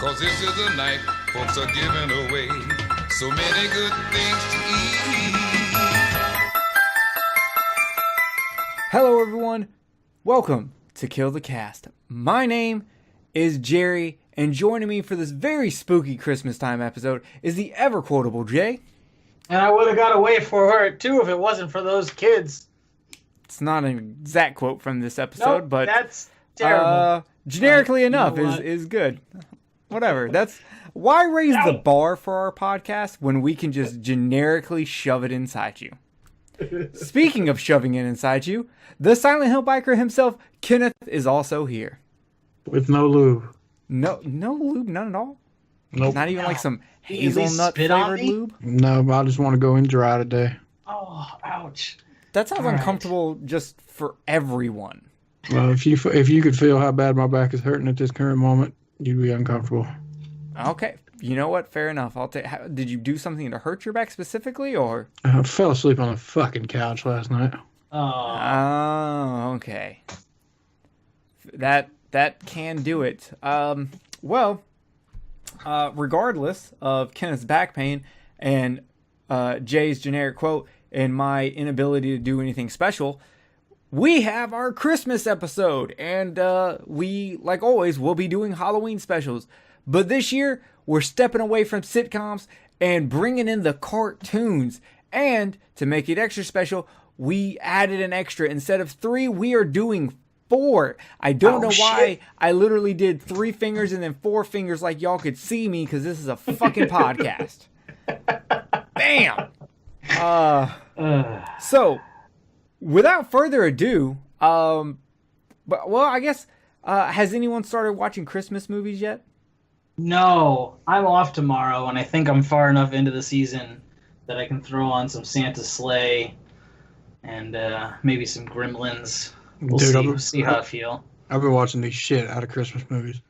'cause this is the night folks are giving away so many good things to eat. Hello everyone, welcome to Kill the Cast. My name is Jerry, and joining me for this very spooky Christmas time episode is the ever-quotable Jay. And I would have got away for it too if it wasn't for those kids. It's not an exact quote from this episode, but that's terrible. Generically enough you know is good. Whatever. That's why raise the bar for our podcast when we can just generically shove it inside you. Speaking of shoving it inside you, the Silent Hill biker himself, Kenneth, is also here. With no lube. No lube, none at all. Nope. Not even like some You at least hazelnut spit on flavored me? lube. No, but I just want to go in dry today. Oh, ouch. That sounds All right. uncomfortable just for everyone. Well, if you could feel how bad my back is hurting at this current moment, you'd be uncomfortable. Okay, you know what? Fair enough. Did you do something to hurt your back specifically, or? I fell asleep on the fucking couch last night. Oh. Okay. That can do it. Regardless of Kenneth's back pain and Jay's generic quote and my inability to do anything special, we have our Christmas episode, and we, like always, will be doing Halloween specials. But this year, we're stepping away from sitcoms and bringing in the cartoons. And to make it extra special, we added an extra. Instead of 3, we are doing 4. I don't know why I literally did 3 fingers and then 4 fingers like y'all could see me, because this is a fucking podcast. Bam! So, without further ado, I guess, has anyone started watching Christmas movies yet? No, I'm off tomorrow, and I think I'm far enough into the season that I can throw on some Santa's Sleigh and maybe some Gremlins. We'll see how I feel. I've been watching the shit out of Christmas movies.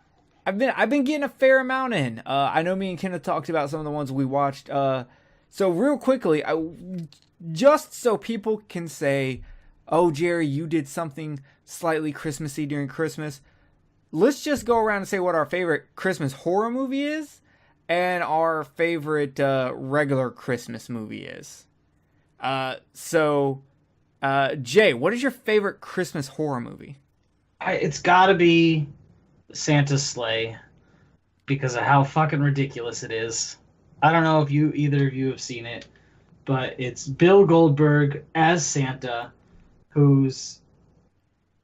I've been getting a fair amount in. I know me and Kenneth talked about some of the ones we watched. So real quickly, just so people can say, "Oh, Jerry, you did something slightly Christmassy during Christmas." Let's just go around and say what our favorite Christmas horror movie is and our favorite regular Christmas movie is. Jay, what is your favorite Christmas horror movie? It's got to be Santa's Sleigh because of how fucking ridiculous it is. I don't know if either of you have seen it, but it's Bill Goldberg as Santa, who's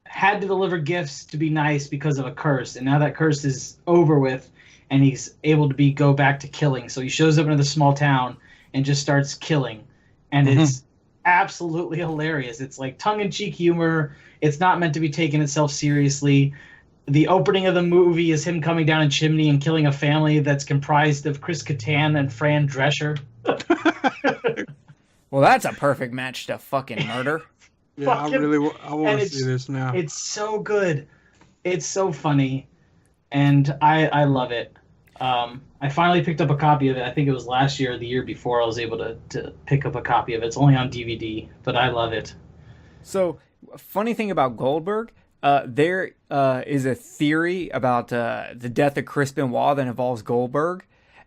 had to deliver gifts to be nice because of a curse, and now that curse is over with, and he's able to go back to killing. So he shows up into the small town and just starts killing, and it's absolutely hilarious. It's like tongue-in-cheek humor. It's not meant to be taken itself seriously. The opening of the movie is him coming down a chimney and killing a family that's comprised of Chris Kattan and Fran Drescher. Well, that's a perfect match to fucking murder. Yeah, I want to see this now. It's so good. It's so funny. And I love it. I finally picked up a copy of it. I think it was last year or the year before I was able to pick up a copy of it. It's only on DVD, but I love it. So, funny thing about Goldberg, there is a theory about the death of Chris Benoit that involves Goldberg,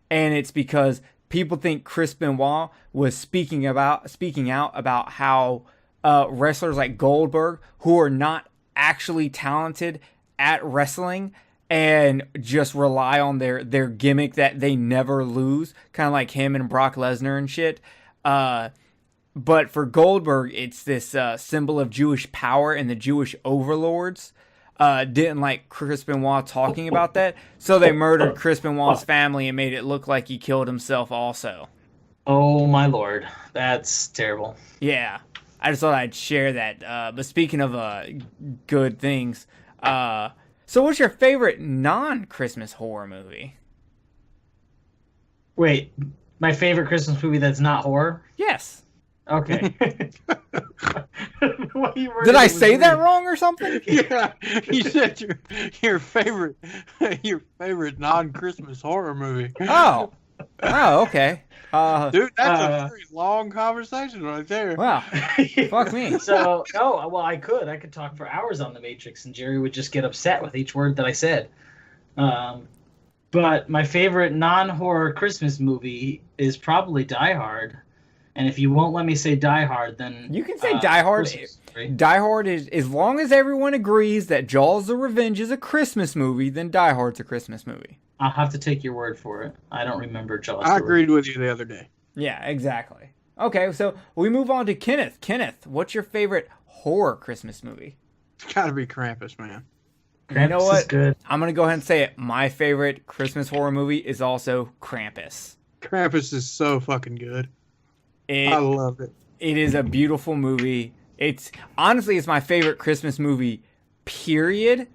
and it's because people think Chris Benoit was speaking out about how wrestlers like Goldberg, who are not actually talented at wrestling and just rely on their gimmick that they never lose, kind of like him and Brock Lesnar and shit. But for Goldberg, it's this symbol of Jewish power, and the Jewish overlords didn't like Chris Benoit talking about that, so they murdered Chris Benoit's family and made it look like he killed himself also. Oh my lord, that's terrible. Yeah, I just thought I'd share that. But speaking of good things, so what's your favorite non-Christmas horror movie? Wait, my favorite Christmas movie that's not horror? Yes. Okay. Did I say that wrong or something? Yeah, you said your favorite non-Christmas horror movie. Oh, okay. Dude, that's a very long conversation right there. Wow. Fuck me. So, I could talk for hours on The Matrix, and Jerry would just get upset with each word that I said. But my favorite non-horror Christmas movie is probably Die Hard. And if you won't let me say Die Hard, then You can say Die Hard. Christmas Story. Die Hard is, as long as everyone agrees that Jaws the Revenge is a Christmas movie, then Die Hard's a Christmas movie. I'll have to take your word for it. I don't remember Jaws. I agreed with you the other day. Yeah, exactly. Okay, so we move on to Kenneth. Kenneth, what's your favorite horror Christmas movie? It's got to be Krampus, man. You know Krampus what? is good. I'm going to go ahead and say it. My favorite Christmas horror movie is also Krampus. Krampus is so fucking good. I It, love it. it is a beautiful movie. It's honestly, it's my favorite Christmas movie, period.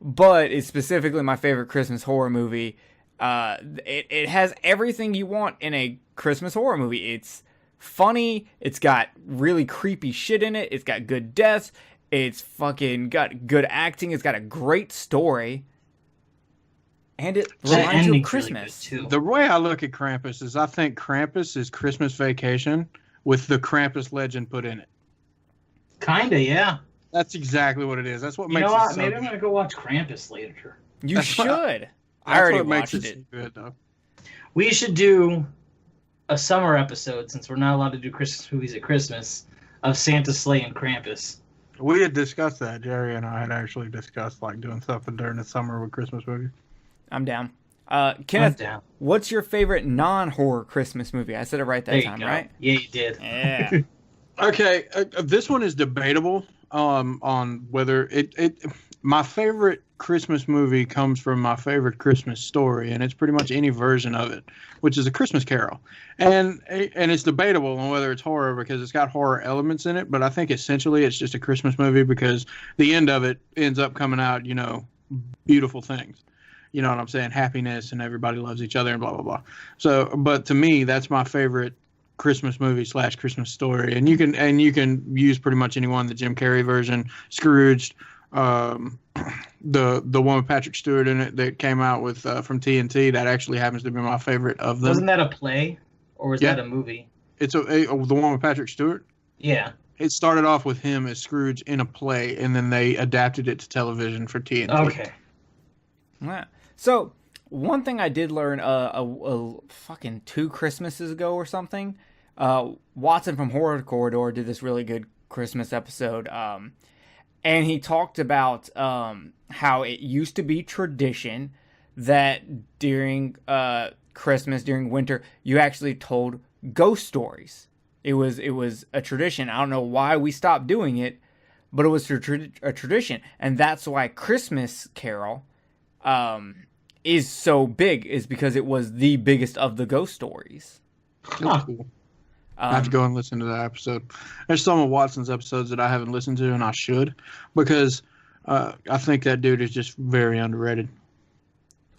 But it's specifically my favorite Christmas horror movie. It has everything you want in a Christmas horror movie. It's funny. It's got really creepy shit in it. It's got good deaths. It's fucking got good acting. It's got a great story. And it The reminds you of ending's really Christmas. good, too. The way I look at Krampus is I think Krampus is Christmas Vacation with the Krampus legend put in it. Kinda, yeah. That's exactly what it is. That's what You makes know it what? so Maybe good. I'm gonna go watch Krampus later. You That's what- should. I That's already what makes watched it it. so good, though. We should do a summer episode, since we're not allowed to do Christmas movies at Christmas, of Santa Sleigh and Krampus. We had discussed that. Jerry and I had actually discussed like doing something during the summer with Christmas movies. I'm down. I'm Kenneth, down. what's your favorite non-horror Christmas movie? I said it right There that you time, go. right? Yeah, you did. Yeah. Okay, this one is debatable on whether it. My favorite Christmas movie comes from my favorite Christmas story, and it's pretty much any version of it, which is A Christmas Carol, and it's debatable on whether it's horror because it's got horror elements in it. But I think essentially it's just a Christmas movie because the end of it ends up coming out, beautiful things. You know what I'm saying? Happiness and everybody loves each other and blah blah blah. So, but to me, that's my favorite Christmas movie / Christmas story, and you can use pretty much any one. The Jim Carrey version, Scrooged, the one with Patrick Stewart in it that came out with from TNT. That actually happens to be my favorite of them. Wasn't that a play, or was Yeah. that a movie? It's the one with Patrick Stewart. Yeah. It started off with him as Scrooge in a play, and then they adapted it to television for TNT. Okay. Yeah. So one thing I did learn a fucking 2 Christmases ago or something, Watson from Horror Corridor did this really good Christmas episode, and he talked about how it used to be tradition that during Christmas, during winter, you actually told ghost stories. It was a tradition. I don't know why we stopped doing it, but it was a tradition, and that's why Christmas Carol is so big, is because it was the biggest of the ghost stories. That's cool. I have to go and listen to that episode. There's some of Watson's episodes that I haven't listened to, and I should, because I think that dude is just very underrated.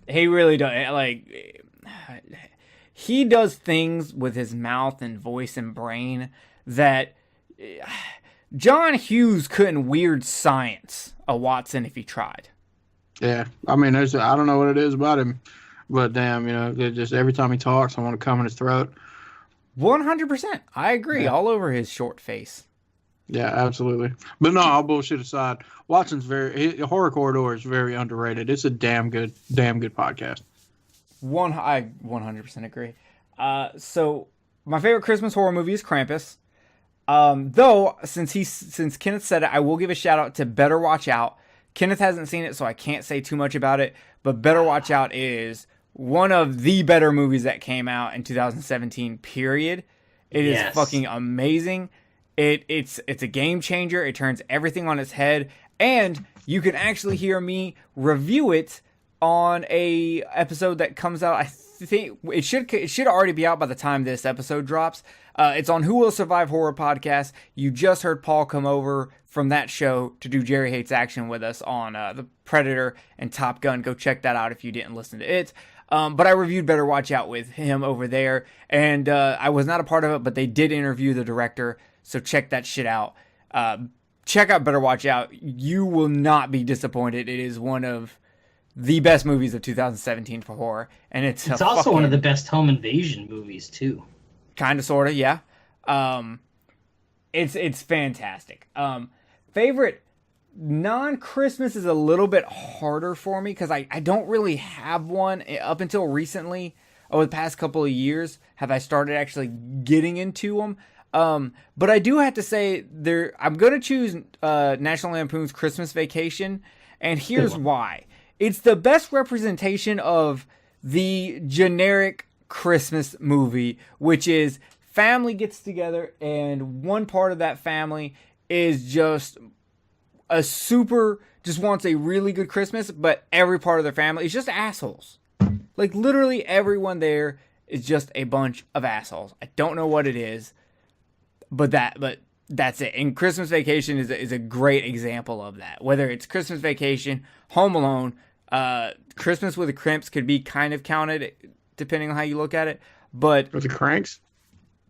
He really does. Like, he does things with his mouth and voice and brain that John Hughes couldn't weird science a Watson if he tried. Yeah, I mean, I don't know what it is about him, but damn, just every time he talks, I want to come in his throat. 100%. I agree. Yeah. All over his short face. Yeah, absolutely. But no, all bullshit aside, Watson's Horror Corridor is very underrated. It's a damn good podcast. I 100% agree. So my favorite Christmas horror movie is Krampus. Though since Kenneth said it, I will give a shout out to Better Watch Out. Kenneth hasn't seen it, so I can't say too much about it. But Better Watch Out is one of the better movies that came out in 2017. Period. It is fucking amazing. It's a game changer. It turns everything on its head, and you can actually hear me review it on a episode that comes out. I think it should already be out by the time this episode drops. It's on Who Will Survive Horror Podcast. You just heard Paul come over from that show to do Jerry Hates Action with us on the Predator and Top Gun. Go check that out if you didn't listen to it. But I reviewed Better Watch Out with him over there, and I was not a part of it, but they did interview the director, so check that shit out. Check out Better Watch Out. You will not be disappointed. It is one of the best movies of 2017 for horror, and it's also one of the best home invasion movies too. Kind of, sort of, yeah. It's fantastic. Favorite non-Christmas is a little bit harder for me because I don't really have one up until recently. Over the past couple of years, have I started actually getting into them. But I do have to say, I'm going to choose National Lampoon's Christmas Vacation, and here's why. It's the best representation of the generic Christmas movie, which is family gets together, and one part of that family is just just wants a really good Christmas, but every part of their family is just assholes. Like, literally everyone there is just a bunch of assholes. I don't know what it is, but that's it. And Christmas Vacation is a great example of that. Whether it's Christmas Vacation, Home Alone, Christmas with the Crimps could be kind of counted, depending on how you look at it. But with the Cranks?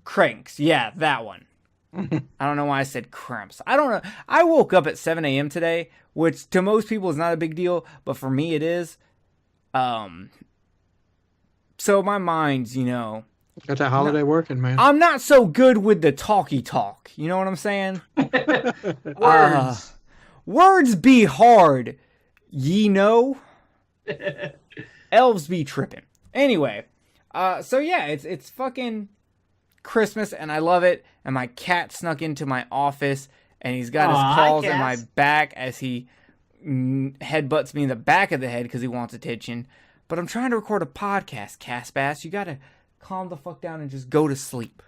Cranks, yeah, that one. I don't know why I said Crimps. I don't know. I woke up at 7 a.m. today, which to most people is not a big deal, but for me it is. So my mind's, Got that holiday working, man. I'm not so good with the talky talk. You know what I'm saying? Words. Words be hard, ye know. Elves be tripping. Anyway, so yeah, it's fucking Christmas, and I love it. And my cat snuck into my office, and he's got his claws in my back as he headbutts me in the back of the head because he wants attention. But I'm trying to record a podcast, Casbass. You gotta calm the fuck down and just go to sleep.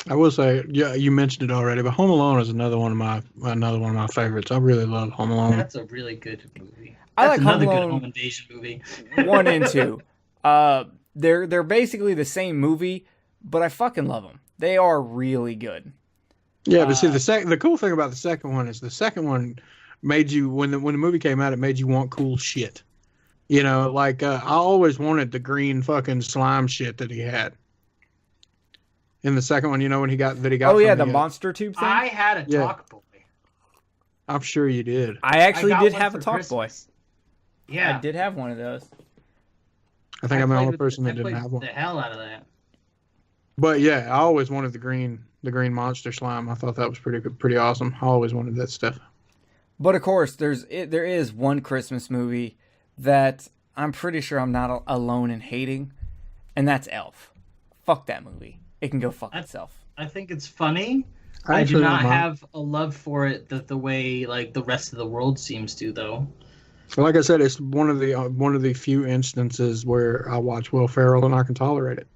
I will say, yeah, you mentioned it already, but Home Alone is another one of my favorites. I really love Home Alone. That's a really good movie. I like another Home good Alone home invasion movie. 1 and 2. They're basically the same movie, but I fucking love them. They are really good. Yeah, but see, the cool thing about the second one is the second one made you, when the movie came out, it made you want cool shit. Like I always wanted the green fucking slime shit that he had in the second one. When he got. Oh yeah, the monster tube thing. I had a talk boy. I'm sure you did. I actually did have a talk boy. Yeah, I did have one of those. I think I'm the only person that didn't have one. The hell out of that. But yeah, I always wanted the green monster slime. I thought that was pretty awesome. I always wanted that stuff. But of course, there is one Christmas movie that I'm pretty sure I'm not alone in hating, and that's Elf. Fuck that movie. It can go fuck itself. I think it's funny. I do not have a love for it the way like the rest of the world seems to, though. Like I said, it's one of the few instances where I watch Will Ferrell and I can tolerate it.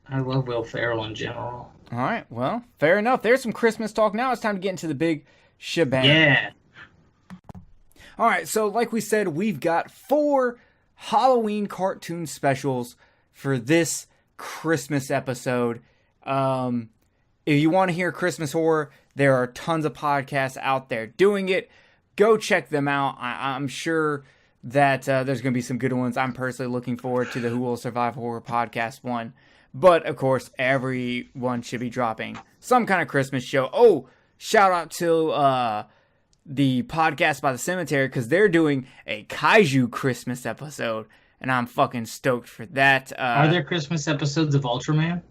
I love Will Ferrell in general. All right, well, fair enough. There's some Christmas talk. Now it's time to get into the big shebang. Yeah. All right, so like we said, we've got 4 Halloween cartoon specials for this Christmas episode. If you want to hear Christmas horror, there are tons of podcasts out there doing it. Go check them out. I'm sure that there's going to be some good ones. I'm personally looking forward to the Who Will Survive Horror podcast one. But, of course, everyone should be dropping some kind of Christmas show. Oh, shout out to the podcast by the cemetery, because they're doing a Kaiju Christmas episode, and I'm fucking stoked for that. Are there Christmas episodes of Ultraman?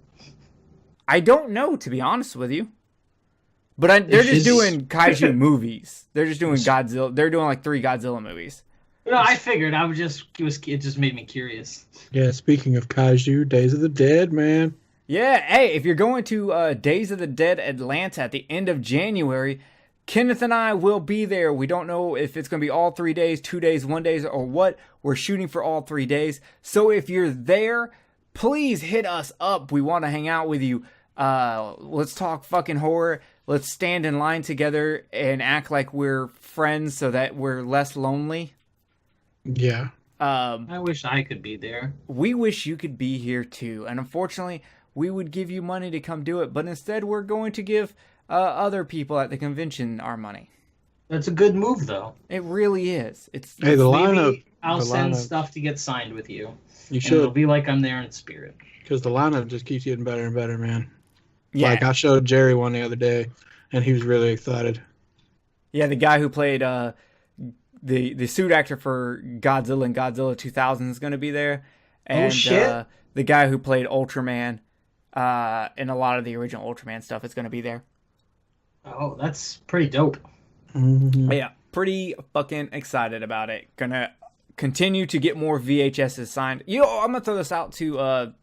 I don't know, to be honest with you. But they're just doing Kaiju movies. They're just doing Godzilla. They're doing like 3 Godzilla movies. No, I figured. It just made me curious. Yeah, speaking of Kaiju, Days of the Dead, man. Yeah, hey, if you're going to Days of the Dead Atlanta at the end of January, Kenneth and I will be there. We don't know if it's going to be all 3 days, 2 days, 1 day, or what. We're shooting for all 3 days. So if you're there, please hit us up. We want to hang out with you. Let's talk fucking horror. Let's stand in line together and act like we're friends so that we're less lonely. Yeah. I wish I could be there. We wish you could be here too. And unfortunately, we would give you money to come do it. But instead, we're going to give other people at the convention our money. That's a good move, though. It really is. Hey, the lineup. I'll send stuff to get signed with you. You should. It'll be like I'm there in spirit. Because the lineup just keeps getting better and better, man. Yeah. Like I showed Jerry one the other day, and he was really excited. Yeah, the guy who played the suit actor for Godzilla and Godzilla 2000 is going to be there. And the guy who played Ultraman in a lot of the original Ultraman stuff is going to be there. Oh, that's pretty dope. Mm-hmm. Yeah, pretty fucking excited about it. Gonna continue to get more VHSs signed. I'm gonna throw this out to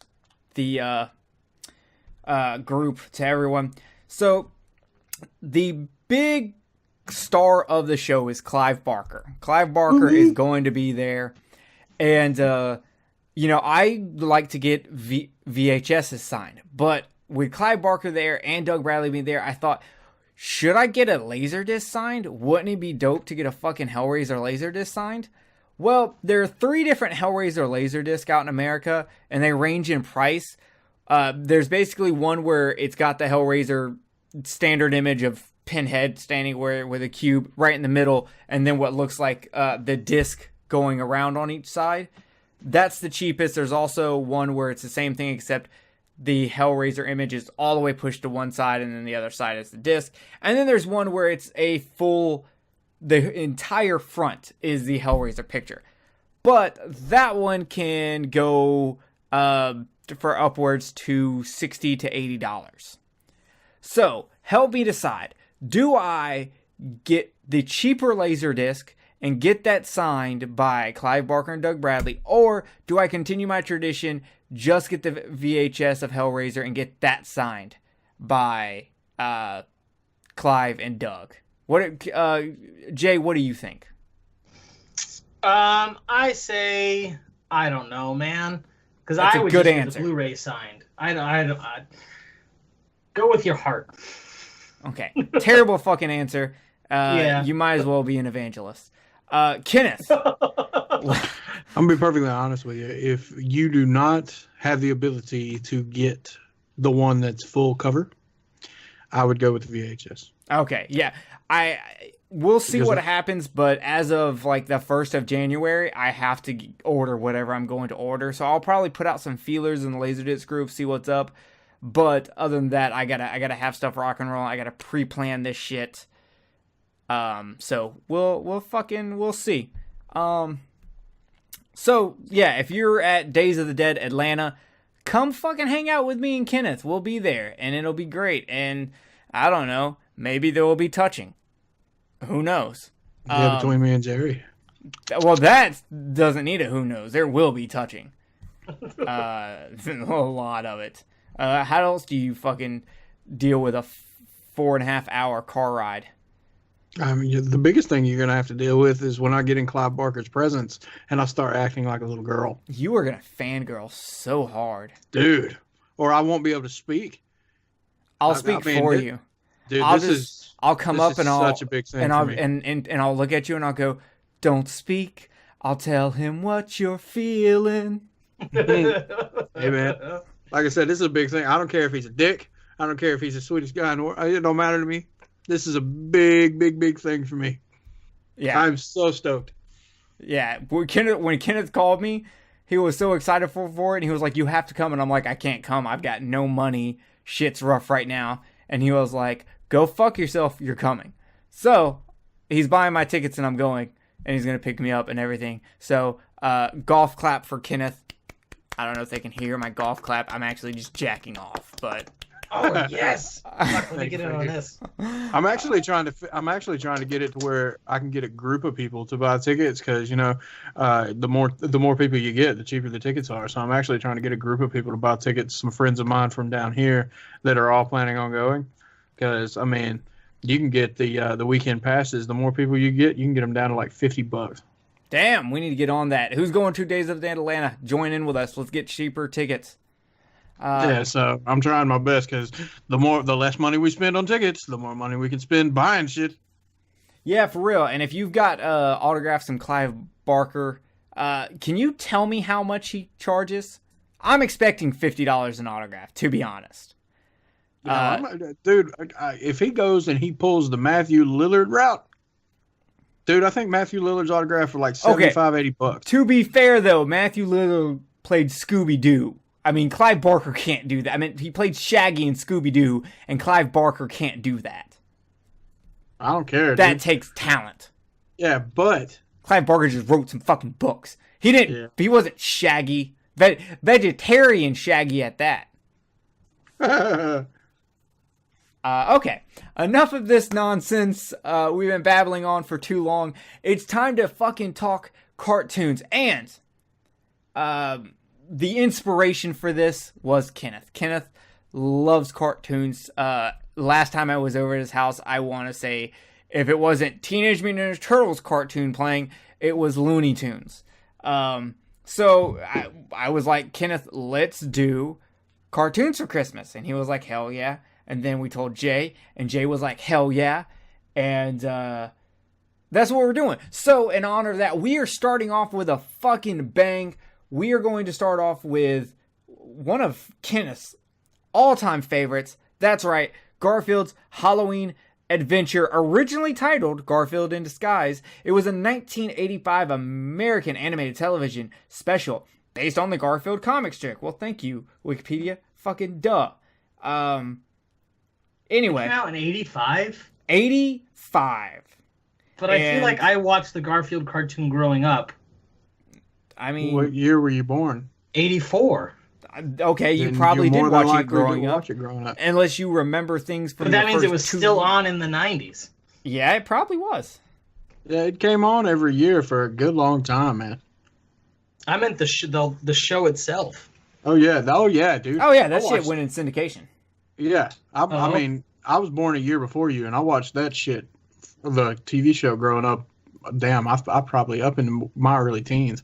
the group, to everyone. So the big star of the show is Clive Barker. Clive Barker is going to be there, and I like to get VHSs signed, but with Clive Barker there and Doug Bradley being there, I thought, should I get a Laserdisc signed? Wouldn't it be dope to get a fucking Hellraiser Laserdisc signed? Well, there are 3 different Hellraiser Laserdisc out in America, and they range in price. There's basically one where it's got the Hellraiser standard image of Pinhead standing with a cube right in the middle, and then what looks like the disc going around on each side. That's the cheapest. There's also one where it's the same thing, except the Hellraiser image is all the way pushed to one side, and then the other side is the disc. And then there's one where it's the entire front is the Hellraiser picture. But that one can go for upwards to $60 to $80. So, help me decide. Do I get the cheaper Laserdisc and get that signed by Clive Barker and Doug Bradley, or do I continue my tradition, just get the VHS of Hellraiser and get that signed by Clive and Doug? Jay, what do you think? I say, I don't know, man, because I would just get answer. the Blu-ray signed. I go with your heart. Okay, terrible fucking answer. Yeah. You might as well be an evangelist. Kenneth. I'm gonna be perfectly honest with you. If you do not have the ability to get the one that's full cover, I would go with the VHS. Okay, yeah. We'll see what happens, but as of like the 1st of January, I have to order whatever I'm going to order. So I'll probably put out some feelers in the Laserdisc group, see what's up. But other than that, I gotta have stuff rock and roll. I gotta pre-plan this shit. So we'll see. So yeah, if you're at Days of the Dead Atlanta, come fucking hang out with me and Kenneth. We'll be there, and it'll be great. And I don't know, maybe there will be touching. Who knows? Yeah, between me and Jerry. Well, that doesn't need a who knows. There will be touching. A lot of it. How else do you fucking deal with a 4.5 hour car ride? I mean, the biggest thing you're going to have to deal with is when I get in Clive Barker's presence and I start acting like a little girl. You are going to fangirl so hard. Dude. Or I won't be able to speak. I'll speak for you. Dude, I'll come up and I'll such a big thing and for I'll me. and I'll look at you and I'll go, "Don't speak. I'll tell him what you're feeling." Hey man, like I said, this is a big thing. I don't care if he's a dick. I don't care if he's the sweetest guy in the world. It don't matter to me. This is a big, big, big thing for me. Yeah, I'm so stoked. Yeah, when Kenneth called me, he was so excited for it, and he was like, "You have to come," and I'm like, "I can't come. I've got no money. Shit's rough right now." And he was like, "Go fuck yourself. You're coming." So he's buying my tickets, and I'm going, and he's gonna pick me up and everything. So golf clap for Kenneth. I don't know if they can hear my golf clap. I'm actually just jacking off, but. Oh yes! Let me get in on this. I'm actually trying to get it to where I can get a group of people to buy tickets because the more people you get, the cheaper the tickets are. So I'm actually trying to get a group of people to buy tickets. Some friends of mine from down here that are all planning on going. Because I mean, you can get the weekend passes. The more people you can get them down to like $50. Damn, we need to get on that. Who's going 2 days of Atlanta? Join in with us. Let's get cheaper tickets. Yeah, so I'm trying my best because the less money we spend on tickets, the more money we can spend buying shit. Yeah, for real. And if you've got autographs from Clive Barker, can you tell me how much he charges? I'm expecting $50 an autograph, to be honest. Dude, if he goes and he pulls the Matthew Lillard route, dude, I think Matthew Lillard's autograph for like $75-$80. To be fair, though, Matthew Lillard played Scooby-Doo. I mean, Clive Barker can't do that. I mean, he played Shaggy in Scooby-Doo, and Clive Barker can't do that. I don't care. That takes talent. Yeah, but Clive Barker just wrote some fucking books. He didn't. Yeah. He wasn't Shaggy. Vegetarian Shaggy at that. Okay, enough of this nonsense. We've been babbling on for too long. It's time to fucking talk cartoons. And the inspiration for this was Kenneth. Kenneth loves cartoons. Last time I was over at his house, I want to say, if it wasn't Teenage Mutant Ninja Turtles cartoon playing, it was Looney Tunes. So I was like, Kenneth, let's do cartoons for Christmas. And he was like, hell yeah. And then we told Jay, and Jay was like, hell yeah. And that's what we're doing. So in honor of that, we are starting off with a fucking bang. We are going to start off with one of Kenneth's all-time favorites. That's right, Garfield's Halloween Adventure, originally titled Garfield in Disguise. It was a 1985 American animated television special based on the Garfield comic strip. Well, thank you, Wikipedia. Fucking duh. Anyway. It came out in 85? 85. But I feel like I watched the Garfield cartoon growing up. I mean... What year were you born? 84. Okay, you Then probably you're more did than watch it likely to growing watch it growing up. Unless you remember things from But the that means it first was 2 still years. on in the 90s. Yeah, it probably was. Yeah, it came on every year for a good long time, man. I meant the show itself. Oh yeah, dude. Oh yeah, that I shit watched- went in syndication. Yeah, I Oh. mean, I was born a year before you, and I watched that shit, the TV show growing up. Damn, I probably up in my early teens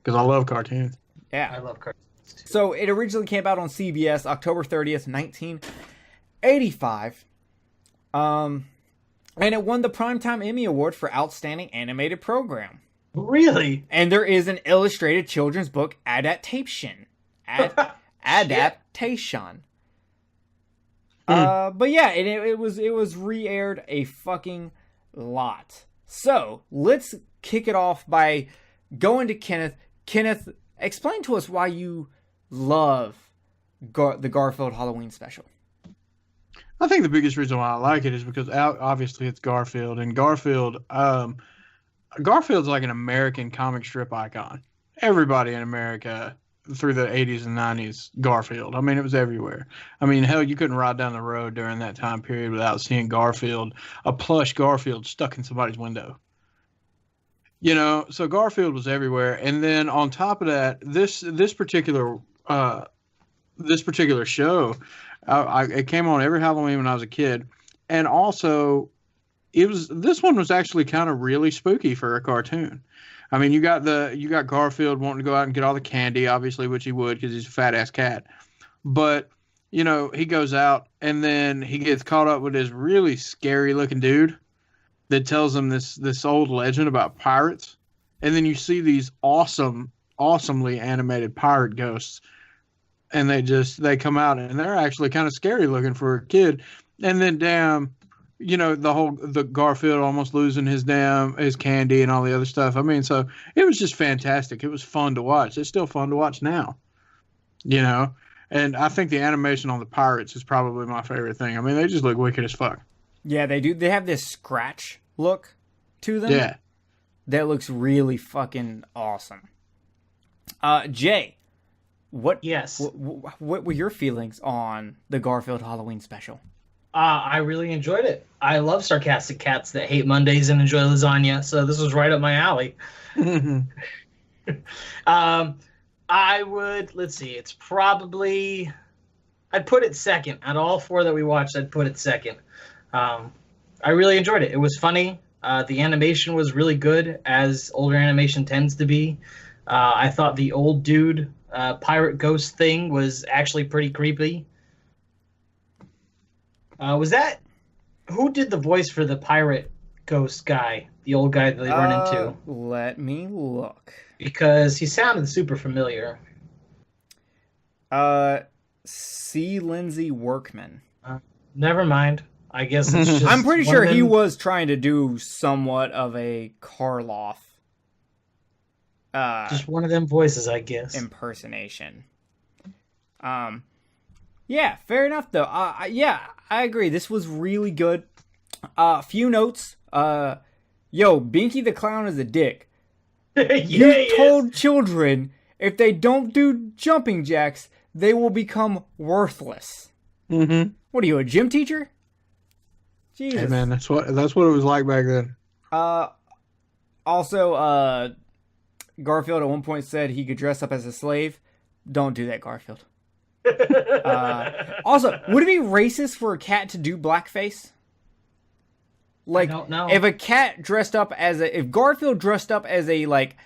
because I love cartoons. Yeah. I love cartoons too. So it originally came out on CBS October 30th, 1985. And it won the Primetime Emmy Award for Outstanding Animated Program. Really? And there is an illustrated children's book adaptation. Adaptation. But yeah, it was re-aired a fucking lot. So let's kick it off by going to Kenneth. Kenneth, explain to us why you love the Garfield Halloween Special. I think the biggest reason why I like it is because obviously it's Garfield, and Garfield's like an American comic strip icon. Everybody in America through the 80s and 90s, Garfield. I mean, it was everywhere. I mean, hell, you couldn't ride down the road during that time period without seeing Garfield, a plush Garfield stuck in somebody's window. You know, so Garfield was everywhere. And then on top of that, this particular show, it came on every Halloween when I was a kid. And also, this one was actually kind of really spooky for a cartoon. I mean, you got Garfield wanting to go out and get all the candy, obviously, which he would because he's a fat ass cat. But, you know, he goes out and then he gets caught up with this really scary looking dude that tells him this old legend about pirates. And then you see these awesomely animated pirate ghosts. And they come out and they're actually kind of scary looking for a kid. And then damn, you know, the Garfield almost losing his candy and all the other stuff. I mean, so it was just fantastic. It was fun to watch. It's still fun to watch now, you know? And I think the animation on the pirates is probably my favorite thing. I mean, they just look wicked as fuck. Yeah, they do. They have this scratch look to them. Yeah. That looks really fucking awesome. Jay, Yes. what were your feelings on the Garfield Halloween Special? I really enjoyed it. I love sarcastic cats that hate Mondays and enjoy lasagna, so this was right up my alley. I would, let's see, it's probably, I'd put it second. Out of all 4 that we watched, I'd put it second. I really enjoyed it. It was funny. The animation was really good, as older animation tends to be. I thought the old dude pirate ghost thing was actually pretty creepy. Who did the voice for the pirate ghost guy, the old guy that they run into? Let me look. Because he sounded super familiar. C. Lindsay Workman. Never mind. I guess it's just I'm pretty one sure of he them- was trying to do somewhat of a Karloff just one of them voices, I guess. impersonation. Yeah, fair enough though. Yeah, I agree. This was really good. Few notes. Yo, Binky the Clown is a dick. Yeah, You he told is. children if they don't do jumping jacks, they will become worthless. Mm-hmm. What are you, a gym teacher? Jesus. Hey man, that's what it was like back then. Also, Garfield at one point said he could dress up as a slave. Don't do that, Garfield. Also, would it be racist for a cat to do blackface? Like, I don't know. if if Garfield dressed up as a like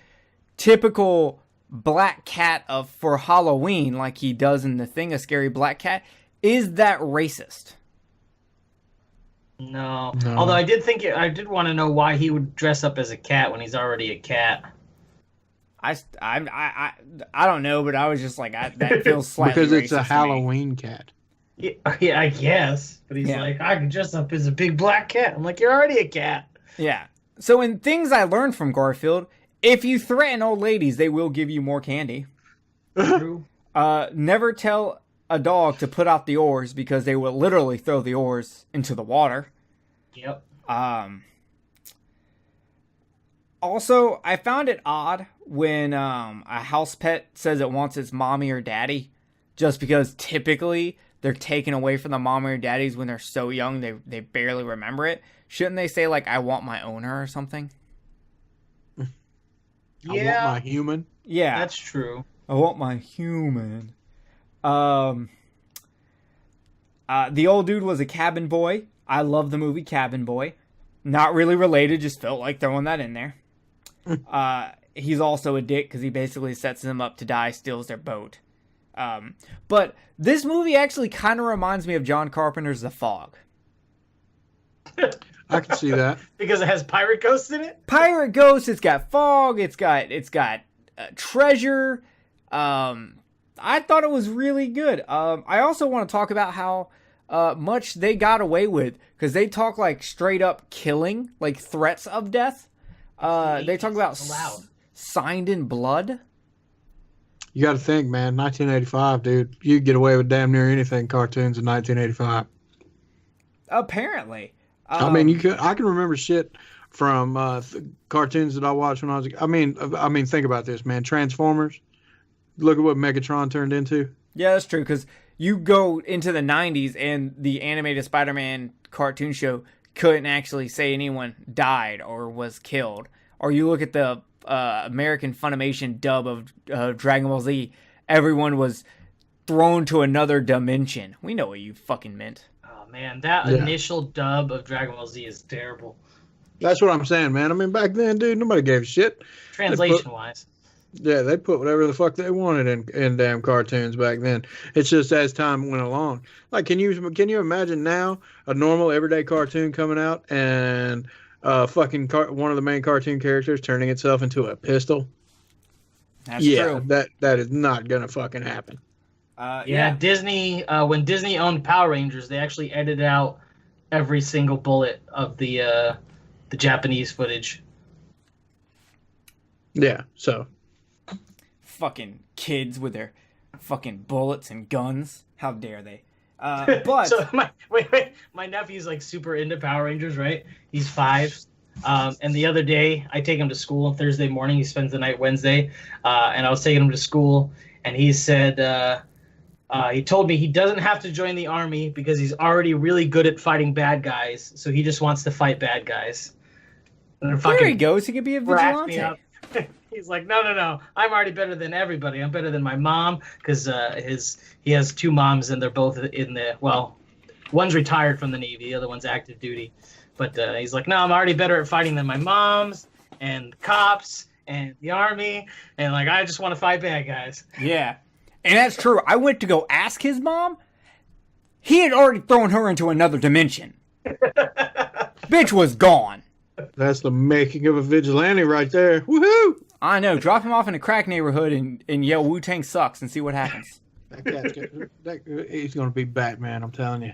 typical black cat for Halloween, like he does in the thing, a scary black cat, is that racist? No. Although I did want to know why he would dress up as a cat when he's already a cat. I don't know, but I was just like, that feels slightly because it's racist a to me. Halloween cat. Yeah, I guess. But he's like, I can dress up as a big black cat. I'm like, you're already a cat. Yeah. So in things I learned from Garfield, if you threaten old ladies, they will give you more candy. True. Never tell a dog to put out the oars because they will literally throw the oars into the water. Yep. Also, I found it odd when a house pet says it wants its mommy or daddy, just because typically they're taken away from the mommy or daddies when they're so young they barely remember it. Shouldn't they say, like, I want my owner or something? Yeah. I want my human. Yeah. That's true. I want my human. The old dude was a cabin boy. I love the movie Cabin Boy. Not really related, just felt like throwing that in there. He's also a dick because he basically sets them up to die, steals their boat. But this movie actually kind of reminds me of John Carpenter's The Fog. I can see that. Because it has pirate ghosts in it? Pirate ghosts, it's got fog, it's got treasure. I thought it was really good. I also want to talk about how much they got away with, because they talk like straight up killing, like threats of death. They talk about signed in blood. You got to think, man. 1985, dude. You could get away with damn near anything. Cartoons in 1985. Apparently. I mean, I can remember shit from cartoons that I watched when I was. I mean, think about this, man. Transformers. Look at what Megatron turned into. Yeah, that's true. Because you go into the 90s and the animated Spider-Man cartoon show couldn't actually say anyone died or was killed. Or you look at the American Funimation dub of Dragon Ball Z, everyone was thrown to another dimension. We know what you fucking meant. Oh man, that initial dub of Dragon Ball Z is terrible. That's what I'm saying, man. I mean, back then, dude, nobody gave a shit. Translation-wise. Yeah, they put whatever the fuck they wanted in damn cartoons back then. It's just as time went along. Like, can you imagine now a normal everyday cartoon coming out and one of the main cartoon characters turning itself into a pistol? That's true. That is not gonna fucking happen. Yeah, Disney. When Disney owned Power Rangers, they actually edited out every single bullet of the Japanese footage. Yeah, so. Fucking kids with their fucking bullets and guns. How dare they? But so my nephew's like super into Power Rangers, right? He's 5. And the other day I take him to school on Thursday morning. He spends the night Wednesday. And I was taking him to school and he said, he told me he doesn't have to join the army because he's already really good at fighting bad guys. So he just wants to fight bad guys. And there he goes. He could be a vigilante. He's like, no. I'm already better than everybody. I'm better than my mom because he has 2 moms and they're both in the, well, one's retired from the Navy, the other one's active duty. But he's like, no, I'm already better at fighting than my moms and cops and the army. And like, I just want to fight bad guys. Yeah. And that's true. I went to go ask his mom. He had already thrown her into another dimension. Bitch was gone. That's the making of a vigilante right there. Woohoo! I know. Drop him off in a crack neighborhood and yell Wu-Tang sucks and see what happens. He's going to be Batman, I'm telling you.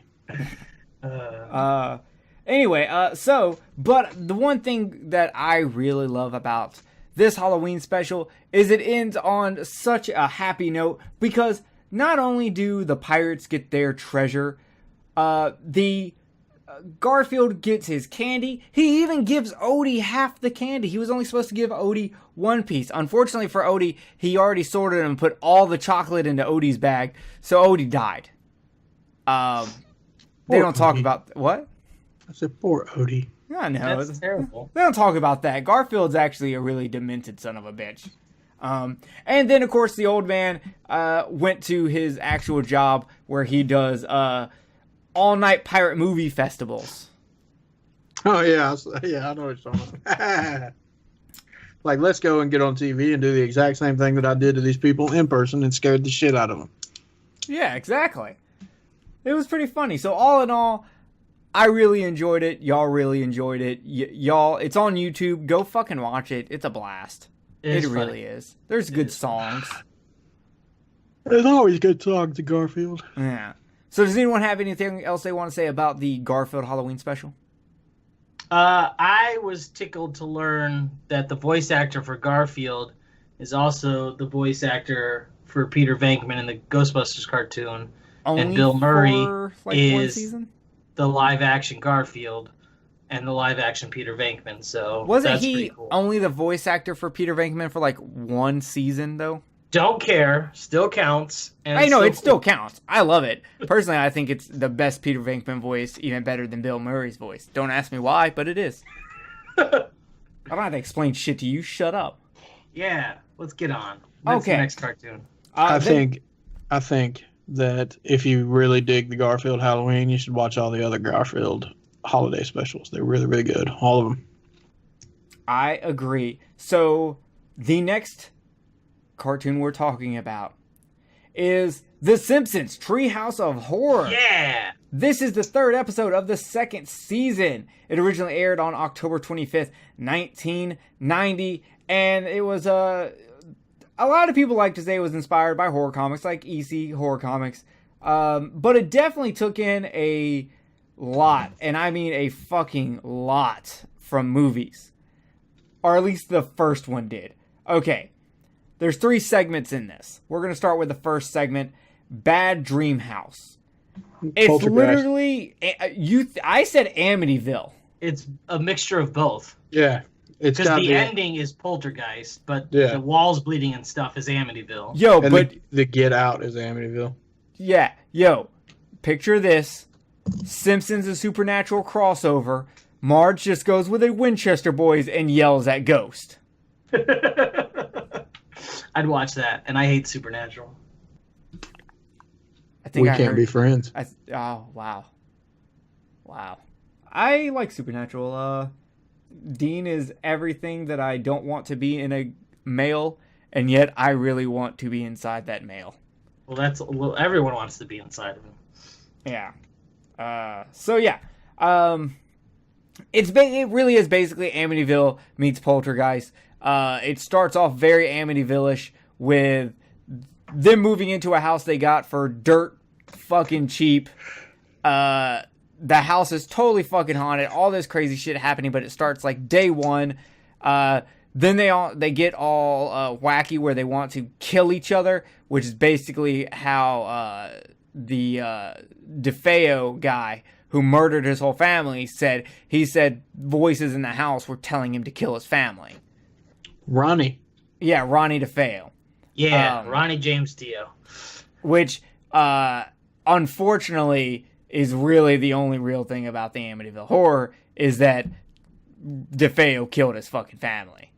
Anyway, but the one thing that I really love about this Halloween special is it ends on such a happy note because not only do the pirates get their treasure, the Garfield gets his candy. He even gives Odie half the candy. He was only supposed to give Odie 1 piece. Unfortunately for Odie, he already sorted and put all the chocolate into Odie's bag, so Odie died. They don't talk about what? I said, poor Odie. I know. That's terrible. They don't talk about that. Garfield's actually a really demented son of a bitch. And then, of course, the old man went to his actual job where he does all-night pirate movie festivals. Oh, yeah. I know what you're talking about. Like, let's go and get on TV and do the exact same thing that I did to these people in person and scared the shit out of them. Yeah, exactly. It was pretty funny. So all in all, I really enjoyed it. Y'all really enjoyed it. Y'all, it's on YouTube. Go fucking watch it. It's a blast. It really is. There's good songs. There's always good songs to Garfield. Yeah. So does anyone have anything else they want to say about the Garfield Halloween Special? I was tickled to learn that the voice actor for Garfield is also the voice actor for Peter Venkman in the Ghostbusters cartoon. Only and Bill Murray for, like, one is season? the live-action Garfield and the live-action Peter Venkman. So Wasn't that's he pretty cool. only the voice actor for Peter Venkman for like one season, though? Don't care. Still counts. And I know, it cool. still counts. I love it. Personally, I think it's the best Peter Venkman voice, even better than Bill Murray's voice. Don't ask me why, but it is. I don't have to explain shit to you. Shut up. Yeah, let's get on. That's Okay. the next cartoon. I think that if you really dig the Garfield Halloween, you should watch all the other Garfield holiday specials. They're really, really good. All of them. I agree. So, the next cartoon we're talking about is The Simpsons Treehouse of Horror. Yeah. This is the third episode of the second season. It originally aired on October 25th, 1990, and it was a lot of people like to say it was inspired by horror comics like EC horror comics, but it definitely took in a lot, and I mean a fucking lot, from movies, or at least the first one did. Okay, there's 3 segments in this. We're gonna start with the first segment, Bad Dream House. It's Poltergeist. literally I said Amityville. It's a mixture of both. Yeah. It's Because got the ending is Poltergeist, but Yeah. the walls bleeding and stuff is Amityville. Yo, and but the Get Out is Amityville. yeah, yo, picture this. Simpsons a supernatural crossover. Marge just goes with a Winchester boys and yells at Ghost. I'd watch that, and I hate Supernatural. I think We I can't heard, be friends. oh, wow. Wow. I like Supernatural. Dean is everything that I don't want to be in a male, and yet I really want to be inside that male. Well, everyone wants to be inside of him. Yeah. So yeah. It really is basically Amityville meets Poltergeist. It starts off very Amityville-ish with them moving into a house they got for dirt fucking cheap. The house is totally fucking haunted. All this crazy shit happening, but it starts like day one. Then they get all wacky where they want to kill each other, which is basically how the DeFeo guy who murdered his whole family said voices in the house were telling him to kill his family. Ronnie. Yeah, Ronnie DeFeo. Yeah, Ronnie James Dio. Which, unfortunately, is really the only real thing about the Amityville Horror, is that DeFeo killed his fucking family.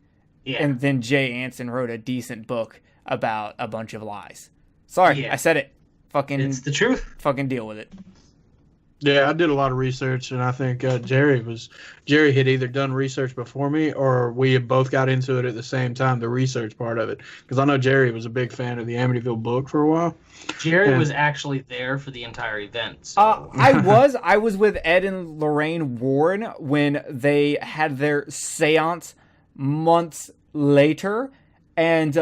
Yeah. And then Jay Anson wrote a decent book about a bunch of lies. Sorry, Yeah. I said it. Fucking, It's the truth. fucking deal with it. Yeah, I did a lot of research, and I think Jerry had either done research before me, or we had both got into it at the same time, the research part of it. Because I know Jerry was a big fan of the Amityville book for a while. Jerry Yeah. was actually there for the entire event. So. I was with Ed and Lorraine Warren when they had their seance months later, and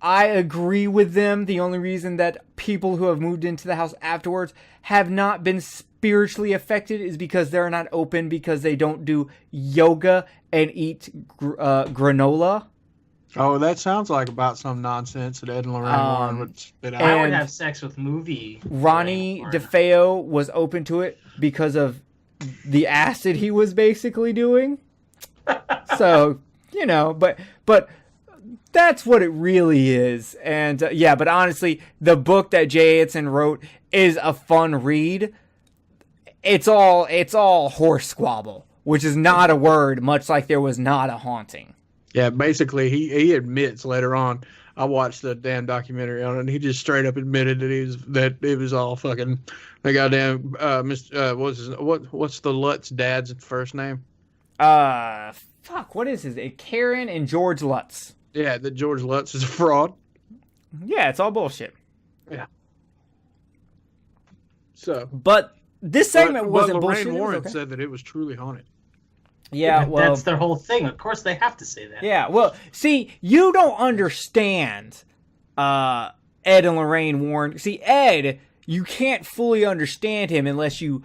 I agree with them. The only reason that people who have moved into the house afterwards have not been spiritually affected is because they're not open, because they don't do yoga and eat granola. Oh, that sounds like about some nonsense that Ed and Lorraine Warren would spit out. I would and have sex with movie. Ronnie Warren. DeFeo was open to it because of the acid he was basically doing. So, but that's what it really is. And yeah, but honestly, the book that Jay Anson wrote is a fun read. it's all horse squabble, which is not a word, much like there was not a haunting. Yeah, basically, he admits later on. I watched the damn documentary on it, and he just straight up admitted that it was all fucking the goddamn what's the Lutz dad's first name? What is his? Karen and George Lutz. Yeah, that George Lutz is a fraud. Yeah, it's all bullshit. Yeah. So, but this segment wasn't bullshit. Lorraine Warren said that it was truly haunted. Yeah, well, that's their whole thing. Of course, they have to say that. Yeah, well, see, you don't understand Ed and Lorraine Warren. See, Ed, you can't fully understand him unless you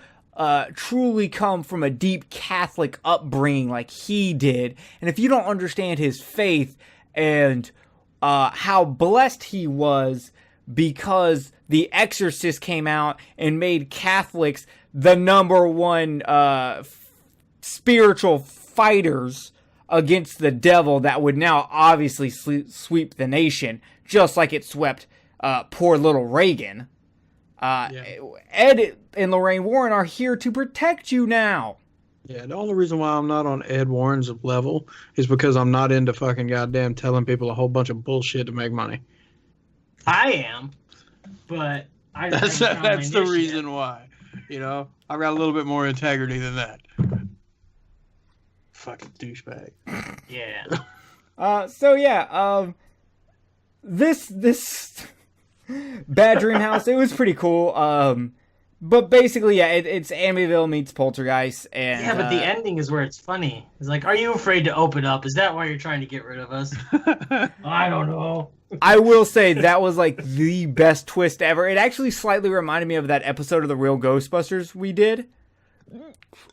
truly come from a deep Catholic upbringing like he did. And if you don't understand his faith and how blessed he was because The Exorcist came out and made Catholics the number one spiritual fighters against the devil that would now obviously sweep the nation, just like it swept poor little Reagan. Ed and Lorraine Warren are here to protect you now. Yeah, the only reason why I'm not on Ed Warren's level is because I'm not into fucking goddamn telling people a whole bunch of bullshit to make money. I am, but that's the reason why. You know, I've got a little bit more integrity than that. Fucking douchebag. Yeah. This Bad Dream House, it was pretty cool. But basically, yeah, it's Amityville meets Poltergeist, and yeah, but the ending is where it's funny. It's like, are you afraid to open up? Is that why you're trying to get rid of us? I don't know. I will say that was like the best twist ever. It actually slightly reminded me of that episode of The Real Ghostbusters we did.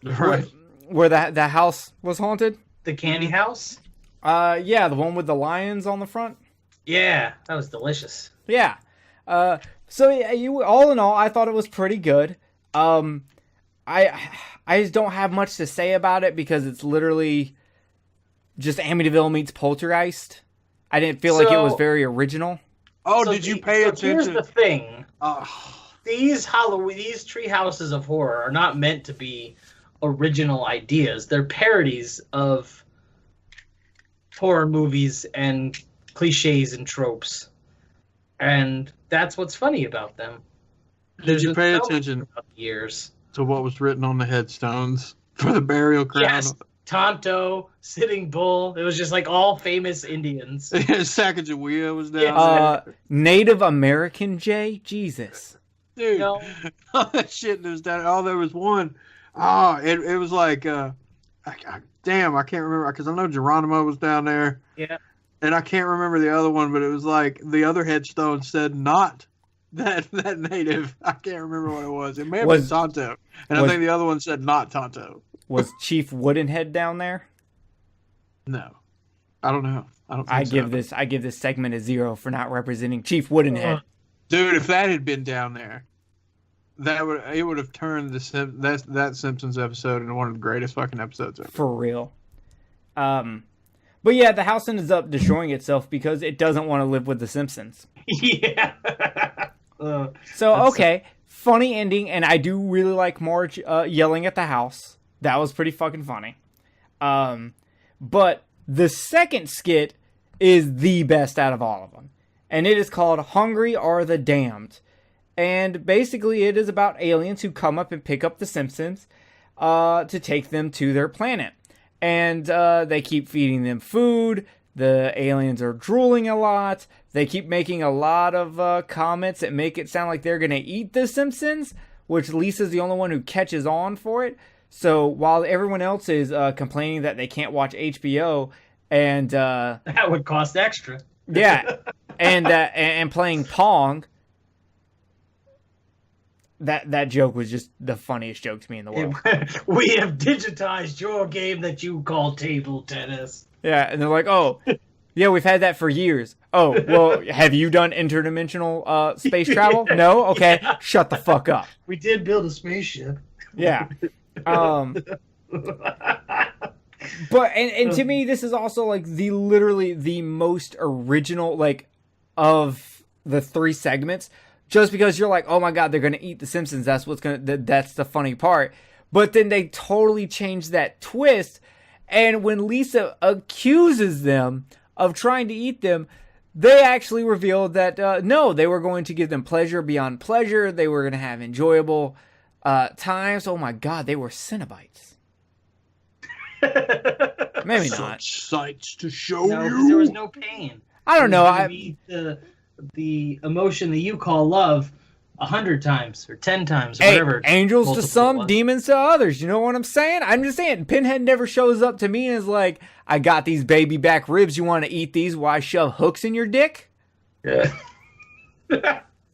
Right. Where the house was haunted. The candy house? Yeah, the one with the lions on the front. Yeah, that was delicious. Yeah. So yeah, all in all, I thought it was pretty good. I just don't have much to say about it because it's literally just Amityville meets Poltergeist. I didn't feel like it was very original. Oh, did you pay attention? Here's the thing. These tree houses of horror are not meant to be original ideas. They're parodies of horror movies and cliches and tropes. And that's what's funny about them. Did you pay attention to what was written on the headstones for the burial ground? Yes. Tonto, Sitting Bull. It was just like all famous Indians. Sacagawea was down there. Native American Jay? Jesus. Dude, No. all that shit that was down there. Oh, there was one. Oh, it was like, damn, I can't remember. Because I know Geronimo was down there. Yeah. And I can't remember the other one, but it was like the other headstone said not that native. I can't remember what it was. It may have been Tonto. And I think the other one said not Tonto. Was Chief Woodenhead down there? No. I don't know. I give this segment a 0 for not representing Chief Woodenhead. Dude, if that had been down there, it would have turned that Simpsons episode into one of the greatest fucking episodes ever. For real. But yeah, the house ends up destroying itself because it doesn't want to live with the Simpsons. Yeah. Okay, funny ending, and I do really like Marge yelling at the house. That was pretty fucking funny. But the second skit is the best out of all of them. And it is called Hungry Are the Damned. And basically it is about aliens who come up and pick up the Simpsons to take them to their planet. And they keep feeding them food. The aliens are drooling a lot. They keep making a lot of comments that make it sound like they're going to eat the Simpsons, which Lisa's the only one who catches on for it. So while everyone else is complaining that they can't watch HBO and... that would cost extra. Yeah, and playing Pong... That joke was just the funniest joke to me in the world. We have digitized your game that you call table tennis. Yeah, and they're like, oh, yeah, we've had that for years. Oh, well, have you done interdimensional space travel? No? Okay, yeah. Shut the fuck up. We did build a spaceship. Yeah. But, and to me, this is also, like, literally the most original, like, of the three segments. just because you're like, oh my God, they're going to eat the Simpsons. That's that's the funny part. But then they totally changed that twist. And when Lisa accuses them of trying to eat them, they actually revealed that, no, they were going to give them pleasure beyond pleasure. They were going to have enjoyable times. Oh my God, they were Cenobites. Maybe not. Such sights to show No, 'cause you. there was no pain. I don't know. The emotion that you call love 100 times or 10 times, or Hey, whatever. angels to multiple some, was. demons to others. You know what I'm saying? I'm just saying, Pinhead never shows up to me and is like, I got these baby back ribs. You want to eat these while I shove hooks in your dick? Yeah.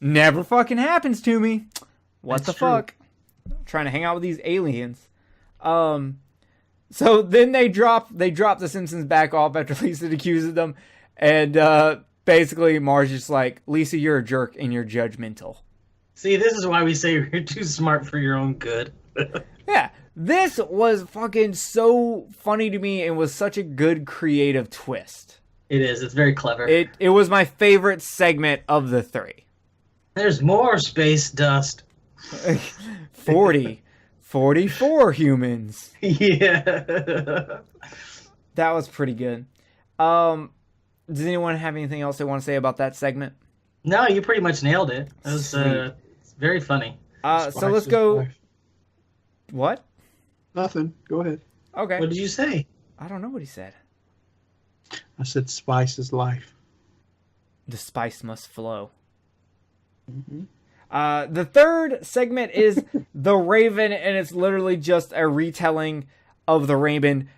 Never fucking happens to me. What That's the true. fuck? I'm trying to hang out with these aliens. So then they drop the Simpsons back off after Lisa accuses them. And basically Marge's just like, Lisa, you're a jerk and you're judgmental. See, this is why we say you're too smart for your own good. Yeah, this was fucking so funny to me and was such a good creative twist. It is. It's very clever. It was my favorite segment of the three. There's more space dust. 44 humans. Yeah. That was pretty good. Does anyone have anything else they want to say about that segment? No, you pretty much nailed it. It was Sweet. very funny. So let's go. Life. What? Nothing. Go ahead. Okay. What did you say? I don't know what he said. I said spice is life. The spice must flow. Mm-hmm. The third segment is The Raven, and it's literally just a retelling of The Raven